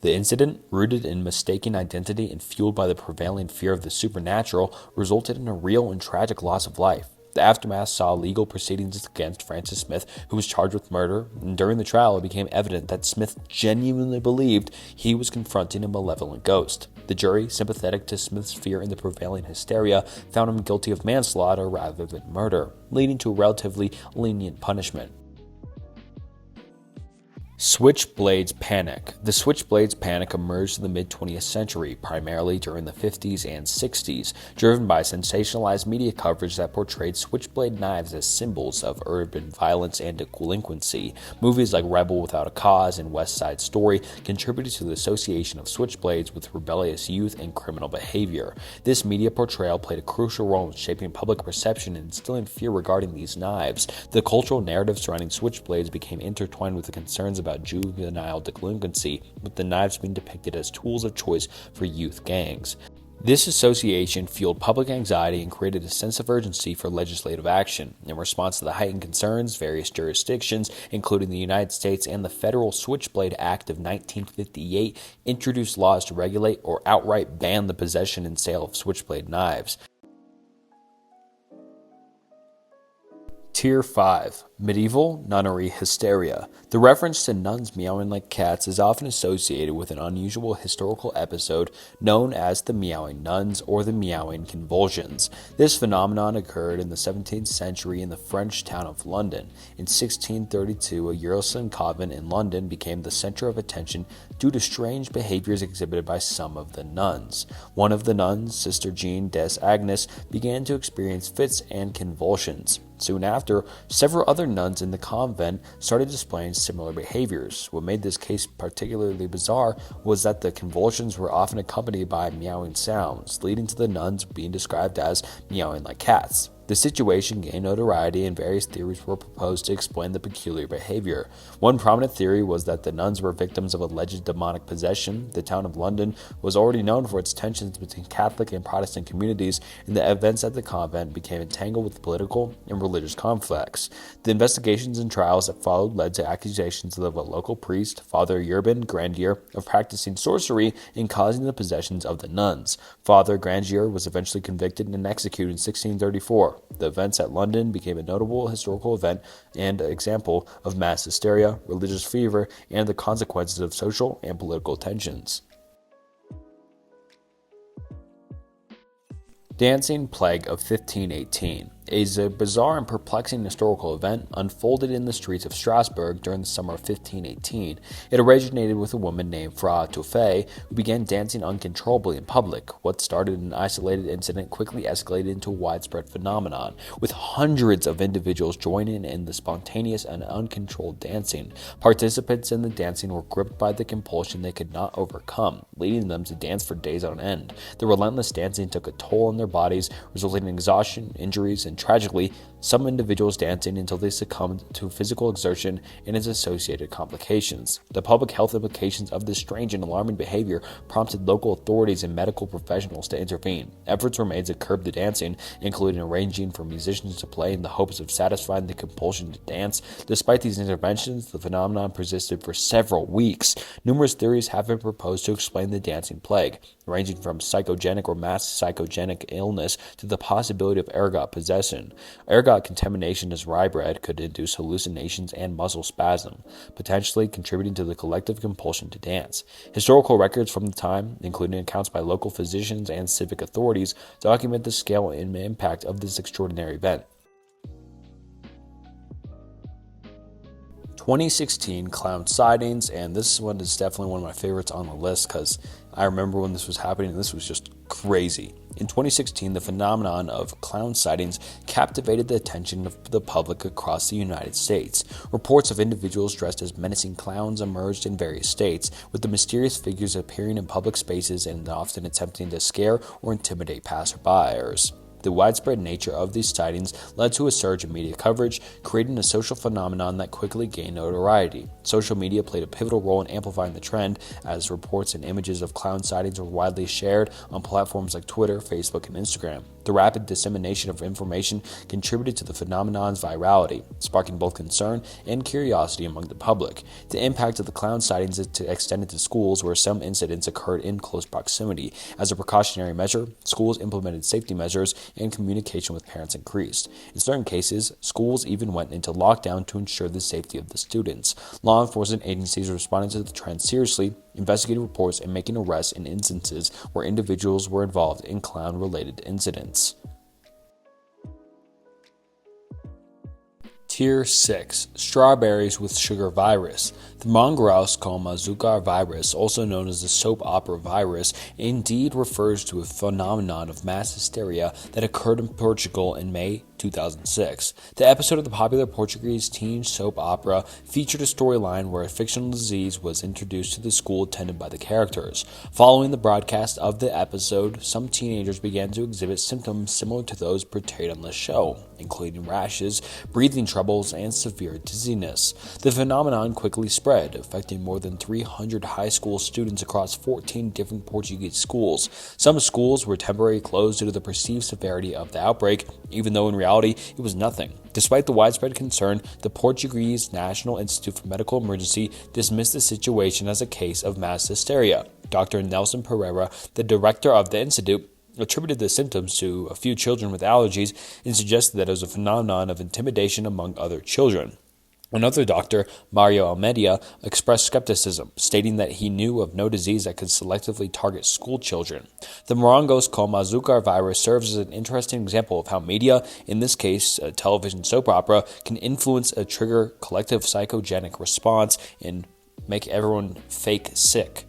Speaker 1: The incident, rooted in mistaken identity and fueled by the prevailing fear of the supernatural, resulted in a real and tragic loss of life. The aftermath saw legal proceedings against Francis Smith, who was charged with murder, and during the trial it became evident that Smith genuinely believed he was confronting a malevolent ghost. The jury, sympathetic to Smith's fear and the prevailing hysteria, found him guilty of manslaughter rather than murder, leading to a relatively lenient punishment. Switchblade's panic. The Switchblades panic emerged in the mid-20th century, primarily during the 50s and 60s, driven by sensationalized media coverage that portrayed switchblade knives as symbols of urban violence and delinquency. Movies like Rebel Without a Cause and West Side Story contributed to the association of switchblades with rebellious youth and criminal behavior. This media portrayal played a crucial role in shaping public perception and instilling fear regarding these knives. The cultural narrative surrounding switchblades became intertwined with the concerns about juvenile delinquency, with the knives being depicted as tools of choice for youth gangs. This association fueled public anxiety and created a sense of urgency for legislative action. In response to the heightened concerns, various jurisdictions, including the United States and the Federal Switchblade Act of 1958, introduced laws to regulate or outright ban the possession and sale of switchblade knives. Tier 5. Medieval Nunnery Hysteria. The reference to nuns meowing like cats is often associated with an unusual historical episode known as the meowing nuns or the meowing convulsions. This phenomenon occurred in the 17th century in the French town of London. In 1632, a Eurasian convent in London became the center of attention due to strange behaviors exhibited by some of the nuns. One of the nuns, Sister Jean des Agnes, began to experience fits and convulsions. Soon after, several other nuns in the convent started displaying similar behaviors. What made this case particularly bizarre was that the convulsions were often accompanied by meowing sounds, leading to the nuns being described as meowing like cats. The situation gained notoriety and various theories were proposed to explain the peculiar behavior. One prominent theory was that the nuns were victims of alleged demonic possession. The town of London was already known for its tensions between Catholic and Protestant communities, and the events at the convent became entangled with political and religious conflicts. The investigations and trials that followed led to accusations of a local priest, Father Urban Grandier, of practicing sorcery and causing the possessions of the nuns. Father Grandier was eventually convicted and executed in 1634. The events at London became a notable historical event and example of mass hysteria, religious fever, and the consequences of social and political tensions. Dancing Plague of 1518 is a bizarre and perplexing historical event unfolded in the streets of Strasbourg during the summer of 1518. It originated with a woman named Fra Toffe, who began dancing uncontrollably in public. What started an isolated incident quickly escalated into a widespread phenomenon, with hundreds of individuals joining in the spontaneous and uncontrolled dancing. Participants in the dancing were gripped by the compulsion they could not overcome, leading them to dance for days on end. The relentless dancing took a toll on their bodies, resulting in exhaustion, injuries, and tragically, some individuals dancing until they succumbed to physical exertion and its associated complications. The public health implications of this strange and alarming behavior prompted local authorities and medical professionals to intervene. Efforts were made to curb the dancing, including arranging for musicians to play in the hopes of satisfying the compulsion to dance. Despite these interventions, the phenomenon persisted for several weeks. Numerous theories have been proposed to explain the dancing plague, ranging from psychogenic or mass psychogenic illness to the possibility of ergot possession. Ergot contamination as rye bread could induce hallucinations and muscle spasm, potentially contributing to the collective compulsion to dance. Historical records from the time, including accounts by local physicians and civic authorities, document the scale and impact of this extraordinary event. 2016 clown sightings, and this one is definitely one of my favorites on the list because I remember when this was happening and this was just crazy. In 2016, the phenomenon of clown sightings captivated the attention of the public across the United States. Reports of individuals dressed as menacing clowns emerged in various states, with the mysterious figures appearing in public spaces and often attempting to scare or intimidate passerbyers. The widespread nature of these sightings led to a surge in media coverage, creating a social phenomenon that quickly gained notoriety. Social media played a pivotal role in amplifying the trend, as reports and images of clown sightings were widely shared on platforms like Twitter, Facebook, and Instagram. The rapid dissemination of information contributed to the phenomenon's virality, sparking both concern and curiosity among the public. The impact of the clown sightings extended to schools, where some incidents occurred in close proximity. As a precautionary measure, schools implemented safety measures and communication with parents increased. In certain cases, schools even went into lockdown to ensure the safety of the students. Law enforcement agencies responded to the trend seriously, investigating reports and making arrests in instances where individuals were involved in clown-related incidents. Tier 6. Strawberries with sugar virus. The mongrous Azúcar virus, also known as the soap opera virus, indeed refers to a phenomenon of mass hysteria that occurred in Portugal in May 2006. The episode of the popular Portuguese teen soap opera featured a storyline where a fictional disease was introduced to the school attended by the characters. Following the broadcast of the episode, some teenagers began to exhibit symptoms similar to those portrayed on the show, including rashes, breathing troubles, and severe dizziness. The phenomenon quickly spread, affecting more than 300 high school students across 14 different Portuguese schools. Some schools were temporarily closed due to the perceived severity of the outbreak, even though in reality it was nothing. Despite the widespread concern, the Portuguese National Institute for Medical Emergency dismissed the situation as a case of mass hysteria. Dr. Nelson Pereira, the director of the institute, attributed the symptoms to a few children with allergies and suggested that it was a phenomenon of intimidation among other children. Another doctor, Mario Almeida, expressed skepticism, stating that he knew of no disease that could selectively target school children. The morangos Azúcar virus serves as an interesting example of how media, in this case a television soap opera, can influence a trigger collective psychogenic response and make everyone fake sick.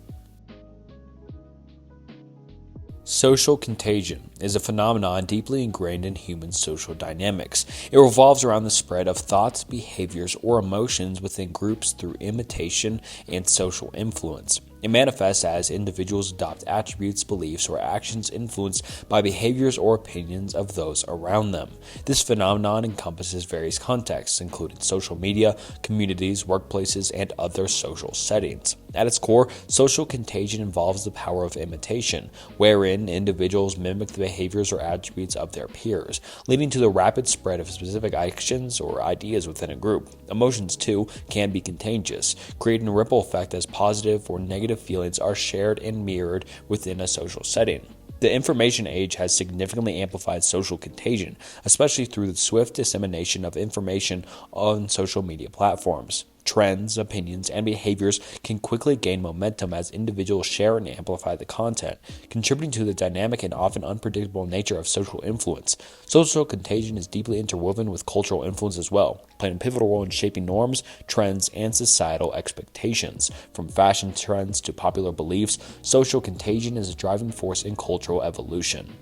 Speaker 1: Social contagion is a phenomenon deeply ingrained in human social dynamics. It revolves around the spread of thoughts, behaviors, or emotions within groups through imitation and social influence. It manifests as individuals adopt attributes, beliefs, or actions influenced by behaviors or opinions of those around them. This phenomenon encompasses various contexts, including social media, communities, workplaces, and other social settings. At its core, social contagion involves the power of imitation, wherein individuals mimic the behaviors or attributes of their peers, leading to the rapid spread of specific actions or ideas within a group. Emotions, too, can be contagious, creating a ripple effect as positive or negative feelings are shared and mirrored within a social setting. The information age has significantly amplified social contagion, especially through the swift dissemination of information on social media platforms. Trends, opinions, and behaviors can quickly gain momentum as individuals share and amplify the content, contributing to the dynamic and often unpredictable nature of social influence. Social contagion is deeply interwoven with cultural influence as well, playing a pivotal role in shaping norms, trends, and societal expectations. From fashion trends to popular beliefs, social contagion is a driving force in cultural evolution.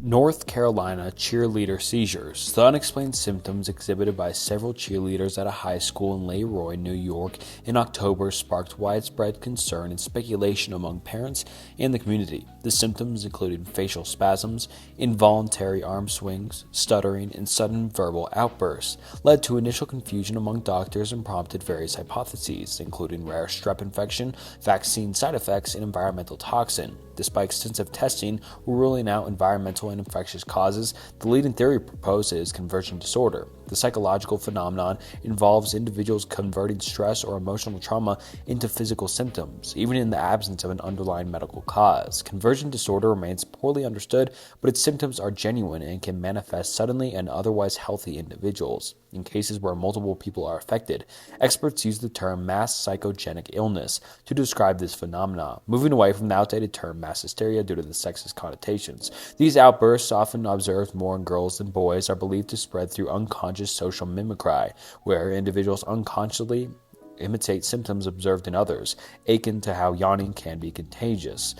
Speaker 1: North Carolina cheerleader seizures. The unexplained symptoms exhibited by several cheerleaders at a high school in Leroy, New York in October sparked widespread concern and speculation among parents and the community. The symptoms included facial spasms, involuntary arm swings, stuttering, and sudden verbal outbursts, led to initial confusion among doctors and prompted various hypotheses, including rare strep infection, vaccine side effects, and environmental toxin. Despite extensive testing ruling out environmental and infectious causes, the leading theory proposed is conversion disorder. The psychological phenomenon involves individuals converting stress or emotional trauma into physical symptoms, even in the absence of an underlying medical cause. Conversion disorder remains poorly understood, but its symptoms are genuine and can manifest suddenly in otherwise healthy individuals. In cases where multiple people are affected, experts use the term mass psychogenic illness to describe this phenomenon, moving away from the outdated term mass hysteria due to the sexist connotations. These outbursts, often observed more in girls than boys, are believed to spread through unconscious social mimicry, where individuals unconsciously imitate symptoms observed in others, akin to how yawning can be contagious.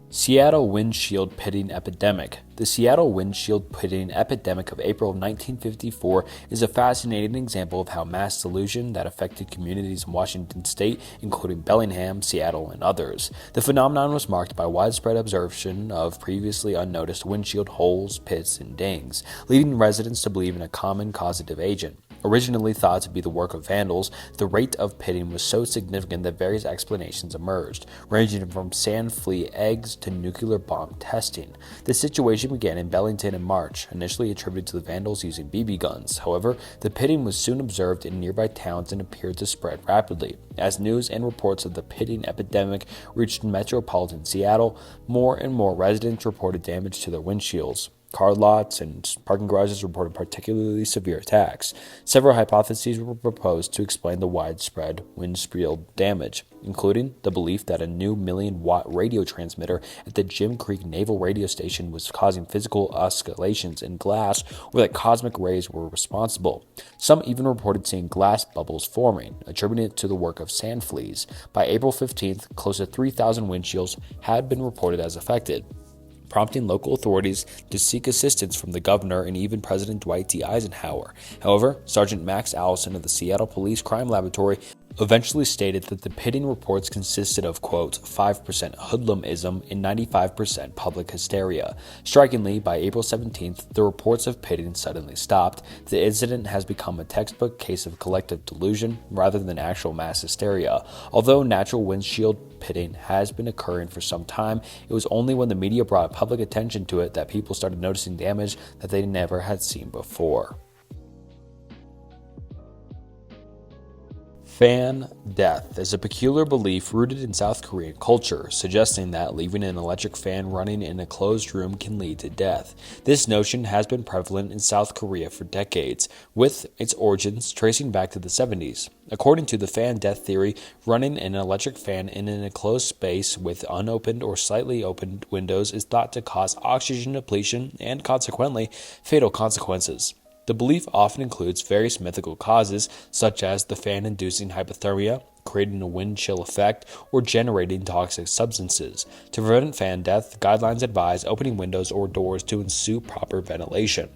Speaker 1: Seattle windshield pitting epidemic. The Seattle windshield pitting epidemic of April of 1954 is a fascinating example of how mass delusion that affected communities in Washington state, including Bellingham, Seattle, and others. The phenomenon was marked by widespread observation of previously unnoticed windshield holes, pits, and dings, leading residents to believe in a common causative agent. Originally thought to be the work of vandals, the rate of pitting was so significant that various explanations emerged, ranging from sand flea eggs to nuclear bomb testing. The situation began in Bellington in March, initially attributed to the vandals using BB guns. However, the pitting was soon observed in nearby towns and appeared to spread rapidly. As news and reports of the pitting epidemic reached metropolitan Seattle, more and more residents reported damage to their windshields. Car lots and parking garages reported particularly severe attacks. Several hypotheses were proposed to explain the widespread windshield damage, including the belief that a new 1,000,000-watt radio transmitter at the Jim Creek Naval Radio Station was causing physical oscillations in glass, or that cosmic rays were responsible. Some even reported seeing glass bubbles forming, attributing it to the work of sand fleas. By April 15th, close to 3,000 windshields had been reported as affected, prompting local authorities to seek assistance from the governor and even President Dwight D. Eisenhower. However, Sergeant Max Allison of the Seattle Police Crime Laboratory eventually stated that the pitting reports consisted of, quote, 5% hoodlumism and 95% public hysteria. Strikingly, by April 17th, the reports of pitting suddenly stopped. The incident has become a textbook case of collective delusion rather than actual mass hysteria. Although natural windshield pitting has been occurring for some time, it was only when the media brought public attention to it that people started noticing damage that they never had seen before. Fan death is a peculiar belief rooted in South Korean culture, suggesting that leaving an electric fan running in a closed room can lead to death. This notion has been prevalent in South Korea for decades, with its origins tracing back to the 70s. According to the fan death theory, running an electric fan in an enclosed space with unopened or slightly opened windows is thought to cause oxygen depletion and, consequently, fatal consequences. The belief often includes various mythical causes, such as the fan inducing hypothermia, creating a wind chill effect, or generating toxic substances. To prevent fan death, guidelines advise opening windows or doors to ensue proper ventilation.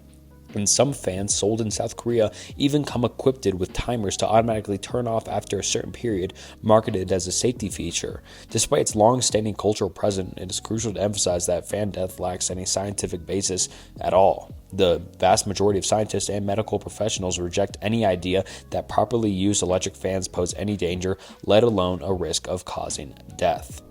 Speaker 1: And some fans sold in South Korea even come equipped with timers to automatically turn off after a certain period, marketed as a safety feature. Despite its long-standing cultural presence, it is crucial to emphasize that fan death lacks any scientific basis at all. The vast majority of scientists and medical professionals reject any idea that properly used electric fans pose any danger, let alone a risk of causing death.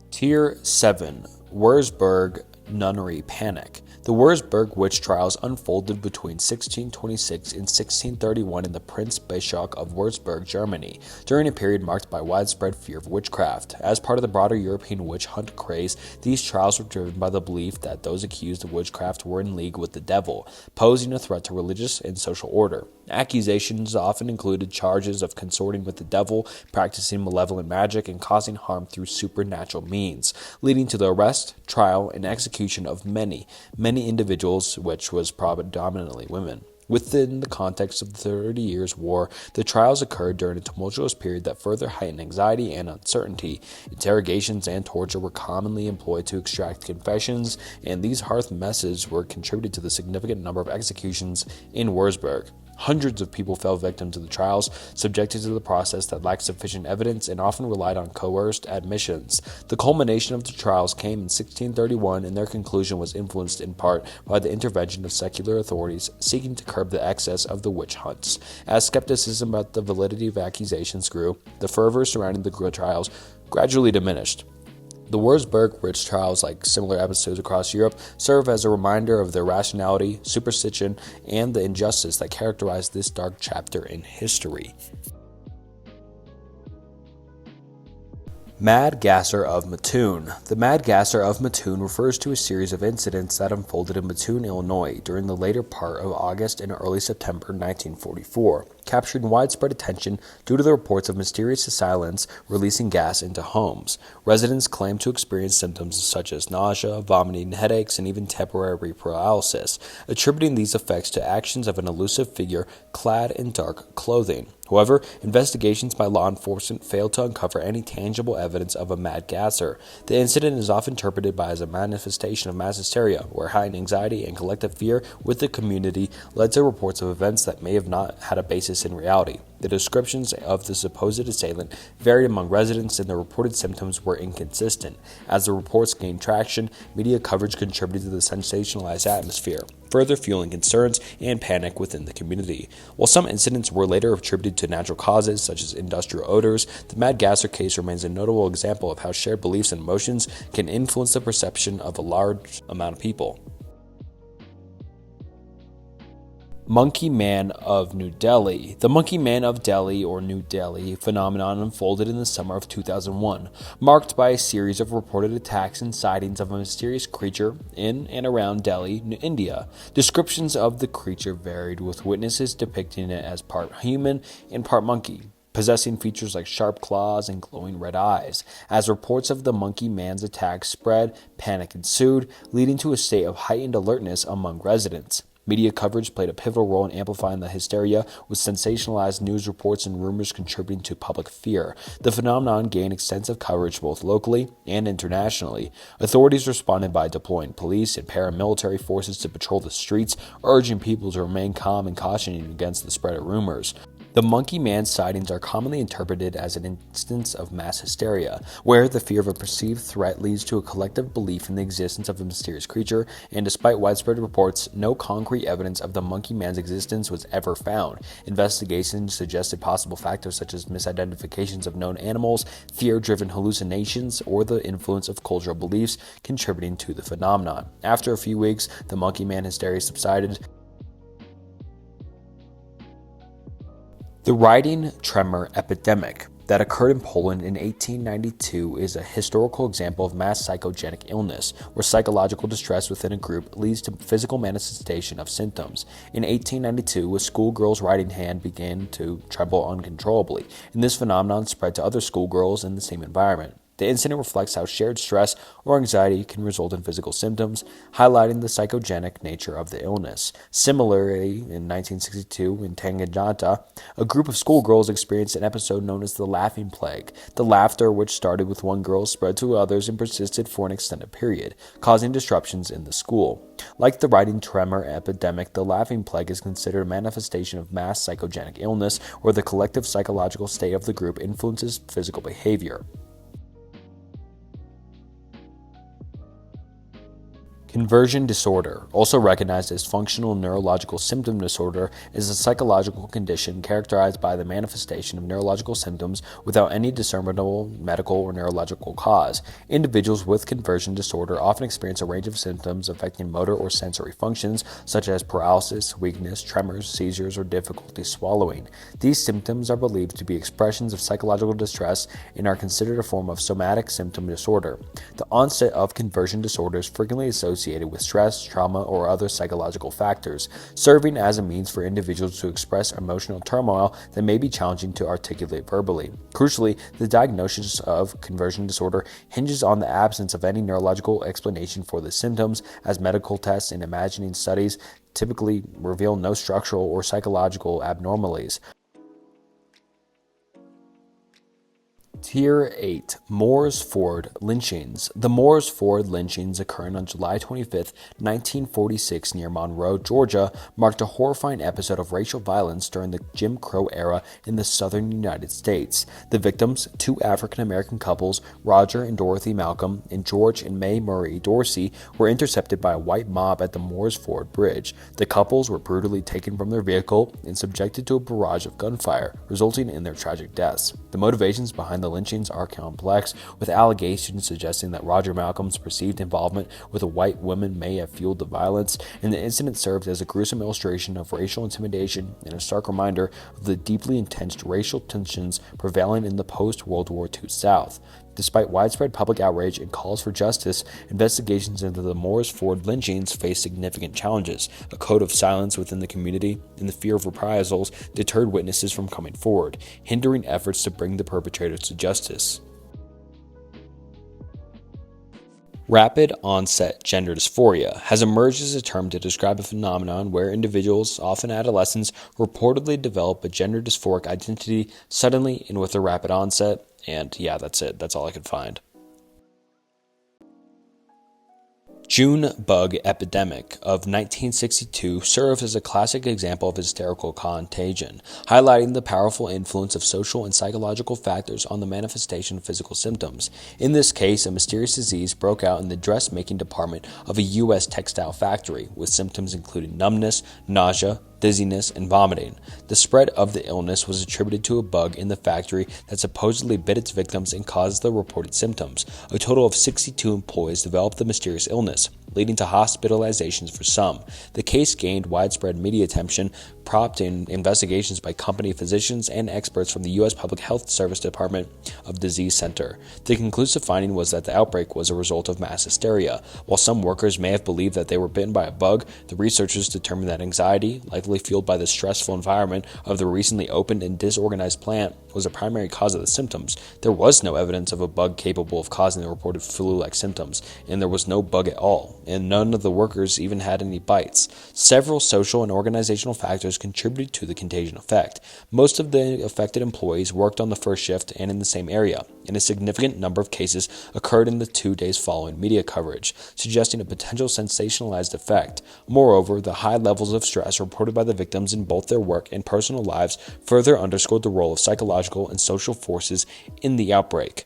Speaker 1: Tier 7. Würzburg Nunnery Panic. The Würzburg witch trials unfolded between 1626 and 1631 in the Prince-Bischof of Würzburg, Germany, during a period marked by widespread fear of witchcraft. As part of the broader European witch hunt craze, these trials were driven by the belief that those accused of witchcraft were in league with the devil, posing a threat to religious and social order. Accusations often included charges of consorting with the devil, practicing malevolent magic, and causing harm through supernatural means, leading to the arrest, trial, and execution of many individuals, which was predominantly women. Within the context of the 30 Years' War, the trials occurred during a tumultuous period that further heightened anxiety and uncertainty. Interrogations and torture were commonly employed to extract confessions, and these harsh methods were contributed to the significant number of executions in Würzburg. Hundreds of people fell victim to the trials, subjected to the process that lacked sufficient evidence and often relied on coerced admissions. The culmination of the trials came in 1631, and their conclusion was influenced in part by the intervention of secular authorities seeking to curb the excess of the witch hunts. As skepticism about the validity of accusations grew, the fervor surrounding the trials gradually diminished. The Würzburg witch trials, like similar episodes across Europe, serve as a reminder of the irrationality, superstition, and the injustice that characterized this dark chapter in history. Mad Gasser of Mattoon. The Mad Gasser of Mattoon refers to a series of incidents that unfolded in Mattoon, Illinois during the later part of August and early September 1944, capturing widespread attention due to the reports of mysterious assailants releasing gas into homes. Residents claimed to experience symptoms such as nausea, vomiting, headaches, and even temporary paralysis, attributing these effects to actions of an elusive figure clad in dark clothing. However, investigations by law enforcement failed to uncover any tangible evidence of a mad gasser. The incident is often interpreted as a manifestation of mass hysteria, where heightened anxiety and collective fear with the community led to reports of events that may have not had a basis in reality. The descriptions of the supposed assailant varied among residents, and the reported symptoms were inconsistent. As the reports gained traction, media coverage contributed to the sensationalized atmosphere, further fueling concerns and panic within the community. While some incidents were later attributed to natural causes, such as industrial odors, the Mad Gasser case remains a notable example of how shared beliefs and emotions can influence the perception of a large amount of people. Monkey Man of New Delhi. The Monkey Man of Delhi, or New Delhi, phenomenon unfolded in the summer of 2001, marked by a series of reported attacks and sightings of a mysterious creature in and around Delhi, India. Descriptions of the creature varied, with witnesses depicting it as part human and part monkey, possessing features like sharp claws and glowing red eyes. As reports of the Monkey Man's attacks spread, panic ensued, leading to a state of heightened alertness among residents. Media coverage played a pivotal role in amplifying the hysteria, with sensationalized news reports and rumors contributing to public fear. The phenomenon gained extensive coverage both locally and internationally. Authorities responded by deploying police and paramilitary forces to patrol the streets, urging people to remain calm and cautioning against the spread of rumors. The Monkey Man sightings are commonly interpreted as an instance of mass hysteria, where the fear of a perceived threat leads to a collective belief in the existence of a mysterious creature, and despite widespread reports, no concrete evidence of the Monkey Man's existence was ever found. Investigations suggested possible factors such as misidentifications of known animals, fear-driven hallucinations, or the influence of cultural beliefs contributing to the phenomenon. After a few weeks, the Monkey Man hysteria subsided. The riding tremor epidemic that occurred in Poland in 1892 is a historical example of mass psychogenic illness, where psychological distress within a group leads to physical manifestation of symptoms. In 1892, a schoolgirl's writing hand began to tremble uncontrollably, and this phenomenon spread to other schoolgirls in the same environment. The incident reflects how shared stress or anxiety can result in physical symptoms, highlighting the psychogenic nature of the illness. Similarly, in 1962, in Tanganyika, a group of schoolgirls experienced an episode known as the laughing plague. The laughter, which started with one girl, spread to others and persisted for an extended period, causing disruptions in the school. Like the riding tremor epidemic, the laughing plague is considered a manifestation of mass psychogenic illness, where the collective psychological state of the group influences physical behavior. Conversion disorder, also recognized as functional neurological symptom disorder, is a psychological condition characterized by the manifestation of neurological symptoms without any discernible medical or neurological cause. Individuals with conversion disorder often experience a range of symptoms affecting motor or sensory functions, such as paralysis, weakness, tremors, seizures, or difficulty swallowing. These symptoms are believed to be expressions of psychological distress and are considered a form of somatic symptom disorder. The onset of conversion disorder is frequently associated with stress, trauma, or other psychological factors, serving as a means for individuals to express emotional turmoil that may be challenging to articulate verbally. Crucially, the diagnosis of conversion disorder hinges on the absence of any neurological explanation for the symptoms, as medical tests and imaging studies typically reveal no structural or psychological abnormalities. Tier 8. Moores Ford Lynchings. The Moores Ford lynchings occurring on July 25, 1946 near Monroe, Georgia, marked a horrifying episode of racial violence during the Jim Crow era in the southern United States. The victims, two African-American couples, Roger and Dorothy Malcolm, and George and May Murray Dorsey, were intercepted by a white mob at the Moores Ford Bridge. The couples were brutally taken from their vehicle and subjected to a barrage of gunfire, resulting in their tragic deaths. The motivations behind the lynchings are complex, with allegations suggesting that Roger Malcolm's perceived involvement with a white woman may have fueled the violence, and the incident served as a gruesome illustration of racial intimidation and a stark reminder of the deeply intense racial tensions prevailing in the post-World War II South. Despite widespread public outrage and calls for justice, investigations into the Moores Ford lynchings faced significant challenges. A code of silence within the community and the fear of reprisals deterred witnesses from coming forward, hindering efforts to bring the perpetrators to justice. Rapid onset gender dysphoria has emerged as a term to describe a phenomenon where individuals, often adolescents, reportedly develop a gender dysphoric identity suddenly and with a rapid onset. And yeah, that's it. That's all I could find. June bug epidemic of 1962 serves as a classic example of hysterical contagion, highlighting the powerful influence of social and psychological factors on the manifestation of physical symptoms. In this case, a mysterious disease broke out in the dressmaking department of a U.S. textile factory, with symptoms including numbness, nausea, dizziness, and vomiting. The spread of the illness was attributed to a bug in the factory that supposedly bit its victims and caused the reported symptoms. A total of 62 employees developed the mysterious illness, leading to hospitalizations for some. The case gained widespread media attention, prompting investigations by company physicians and experts from the U.S. Public Health Service Department of Disease Center. The conclusive finding was that the outbreak was a result of mass hysteria. While some workers may have believed that they were bitten by a bug, the researchers determined that anxiety, likely fueled by the stressful environment of the recently opened and disorganized plant, was a primary cause of the symptoms. There was no evidence of a bug capable of causing the reported flu-like symptoms, and there was no bug at all, and none of the workers even had any bites. Several social and organizational factors contributed to the contagion effect. Most of the affected employees worked on the first shift and in the same area, and a significant number of cases occurred in the 2 days following media coverage, suggesting a potential sensationalized effect. Moreover, the high levels of stress reported by the victims in both their work and personal lives further underscored the role of psychological and social forces in the outbreak.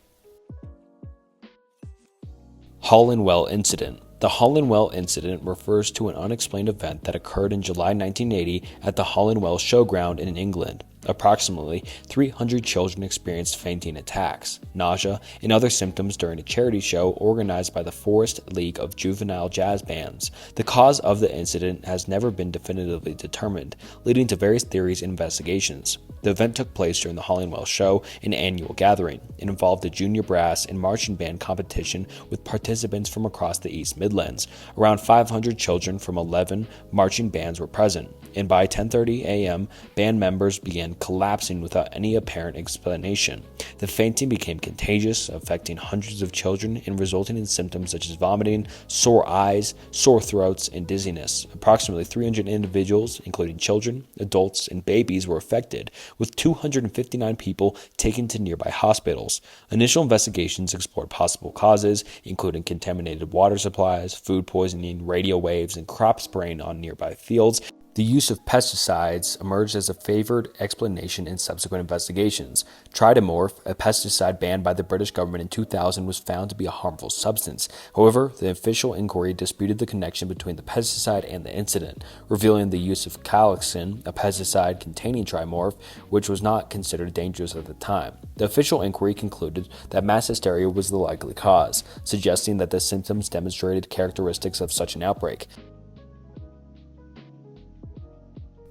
Speaker 1: Halliwell Incident. The Halliwell incident refers to an unexplained event that occurred in July 1980 at the Halliwell Showground in England. Approximately 300 children experienced fainting attacks, nausea, and other symptoms during a charity show organized by the Forest League of Juvenile Jazz Bands. The cause of the incident has never been definitively determined, leading to various theories and investigations. The event took place during the Halliwell Show, an annual gathering. It involved a junior brass and marching band competition with participants from across the East Midlands. Around 500 children from 11 marching bands were present, and by 10:30 a.m., band members began collapsing without any apparent explanation. The fainting became contagious, affecting hundreds of children and resulting in symptoms such as vomiting, sore eyes, sore throats, and dizziness. Approximately 300 individuals, including children, adults, and babies, were affected, with 259 people taken to nearby hospitals. Initial investigations explored possible causes, including contaminated water supplies, food poisoning, radio waves, and crop spraying on nearby fields. The use of pesticides emerged as a favored explanation in subsequent investigations. Tridamorph, a pesticide banned by the British government in 2000, was found to be a harmful substance. However, the official inquiry disputed the connection between the pesticide and the incident, revealing the use of Caloxin, a pesticide containing trimorph, which was not considered dangerous at the time. The official inquiry concluded that mass hysteria was the likely cause, suggesting that the symptoms demonstrated characteristics of such an outbreak.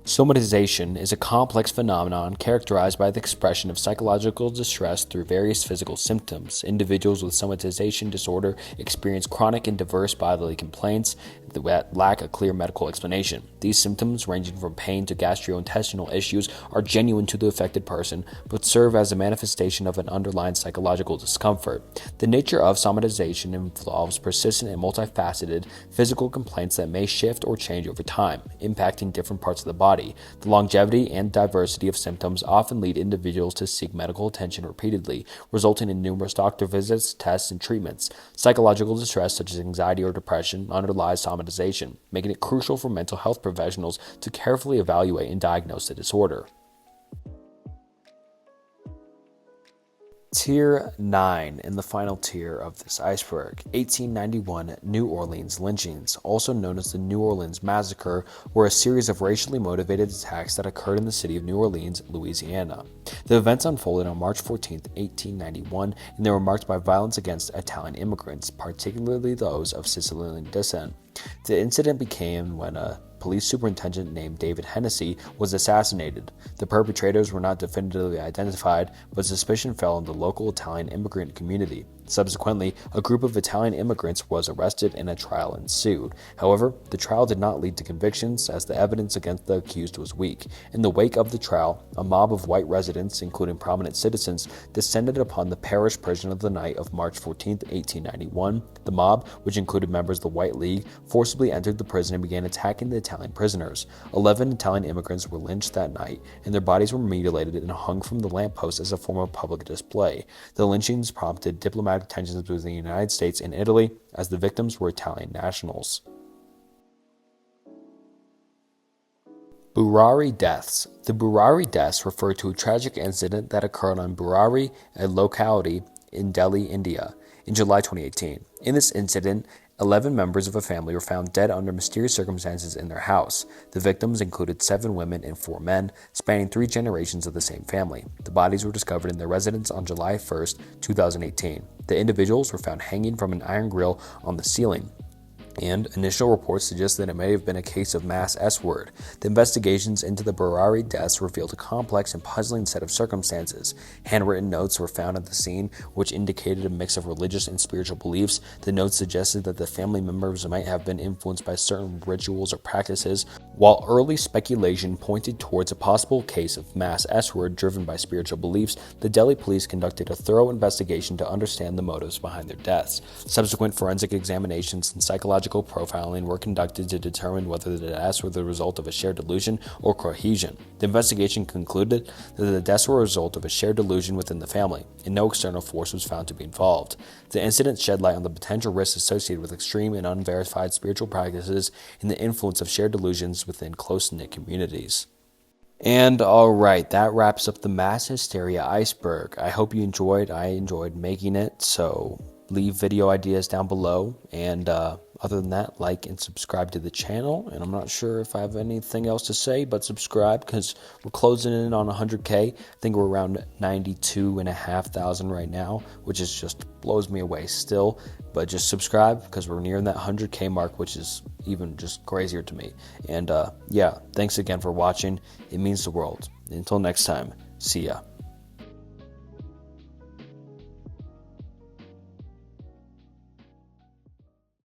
Speaker 1: Somatization is a complex phenomenon characterized by the expression of psychological distress through various physical symptoms. Individuals with somatization disorder experience chronic and diverse bodily complaints. that lack a clear medical explanation. These symptoms, ranging from pain to gastrointestinal issues, are genuine to the affected person, but serve as a manifestation of an underlying psychological discomfort. The nature of somatization involves persistent and multifaceted physical complaints that may shift or change over time, impacting different parts of the body. The longevity and diversity of symptoms often lead individuals to seek medical attention repeatedly, resulting in numerous doctor visits, tests, and treatments. Psychological distress such as anxiety or depression underlies somatization, making it crucial for mental health professionals to carefully evaluate and diagnose the disorder. Tier 9, in the final tier of this iceberg, 1891 New Orleans lynchings, also known as the New Orleans Massacre, were a series of racially motivated attacks that occurred in the city of New Orleans, Louisiana. The events unfolded on March 14, 1891, and they were marked by violence against Italian immigrants, particularly those of Sicilian descent. The incident began when a police superintendent named David Hennessy was assassinated. The perpetrators were not definitively identified, but suspicion fell on the local Italian immigrant community. Subsequently, a group of Italian immigrants was arrested and a trial ensued. However, the trial did not lead to convictions as the evidence against the accused was weak. In the wake of the trial, a mob of white residents, including prominent citizens, descended upon the parish prison of the night of March 14, 1891. The mob, which included members of the White League, forcibly entered the prison and began attacking the Italian prisoners. 11 Italian immigrants were lynched that night, and their bodies were mutilated and hung from the lampposts as a form of public display. The lynchings prompted diplomatic tensions between the United States and Italy, as the victims were Italian nationals. Burari deaths. The Burari deaths refer to a tragic incident that occurred on Burari, a locality in Delhi, India, in July 2018. In this incident, 11 members of a family were found dead under mysterious circumstances in their house. The victims included 7 women and 4 men, spanning 3 generations of the same family. The bodies were discovered in their residence on July 1, 2018. The individuals were found hanging from an iron grill on the ceiling, and initial reports suggest that it may have been a case of mass S-word. The investigations into the Burari deaths revealed a complex and puzzling set of circumstances. Handwritten notes were found at the scene, which indicated a mix of religious and spiritual beliefs. The notes suggested that the family members might have been influenced by certain rituals or practices, while early speculation pointed towards a possible case of mass S-word driven by spiritual beliefs. The Delhi police conducted a thorough investigation to understand the motives behind their deaths. Subsequent forensic examinations and psychological profiling were conducted to determine whether the deaths were the result of a shared delusion or cohesion. The investigation concluded that the deaths were a result of a shared delusion within the family, and no external force was found to be involved. The incident shed light on the potential risks associated with extreme and unverified spiritual practices and the influence of shared delusions within close-knit communities. And alright, that wraps up the Mass Hysteria Iceberg. I hope you enjoyed. I enjoyed making it, so leave video ideas down below, and other than that, like and subscribe to the channel. And I'm not sure if I have anything else to say, but subscribe, because we're closing in on 100K. I think we're around 92,500 right now, which is just blows me away still. But just subscribe, because we're nearing that 100K mark, which is even just crazier to me. And yeah, thanks again for watching. It means the world. Until next time, see ya.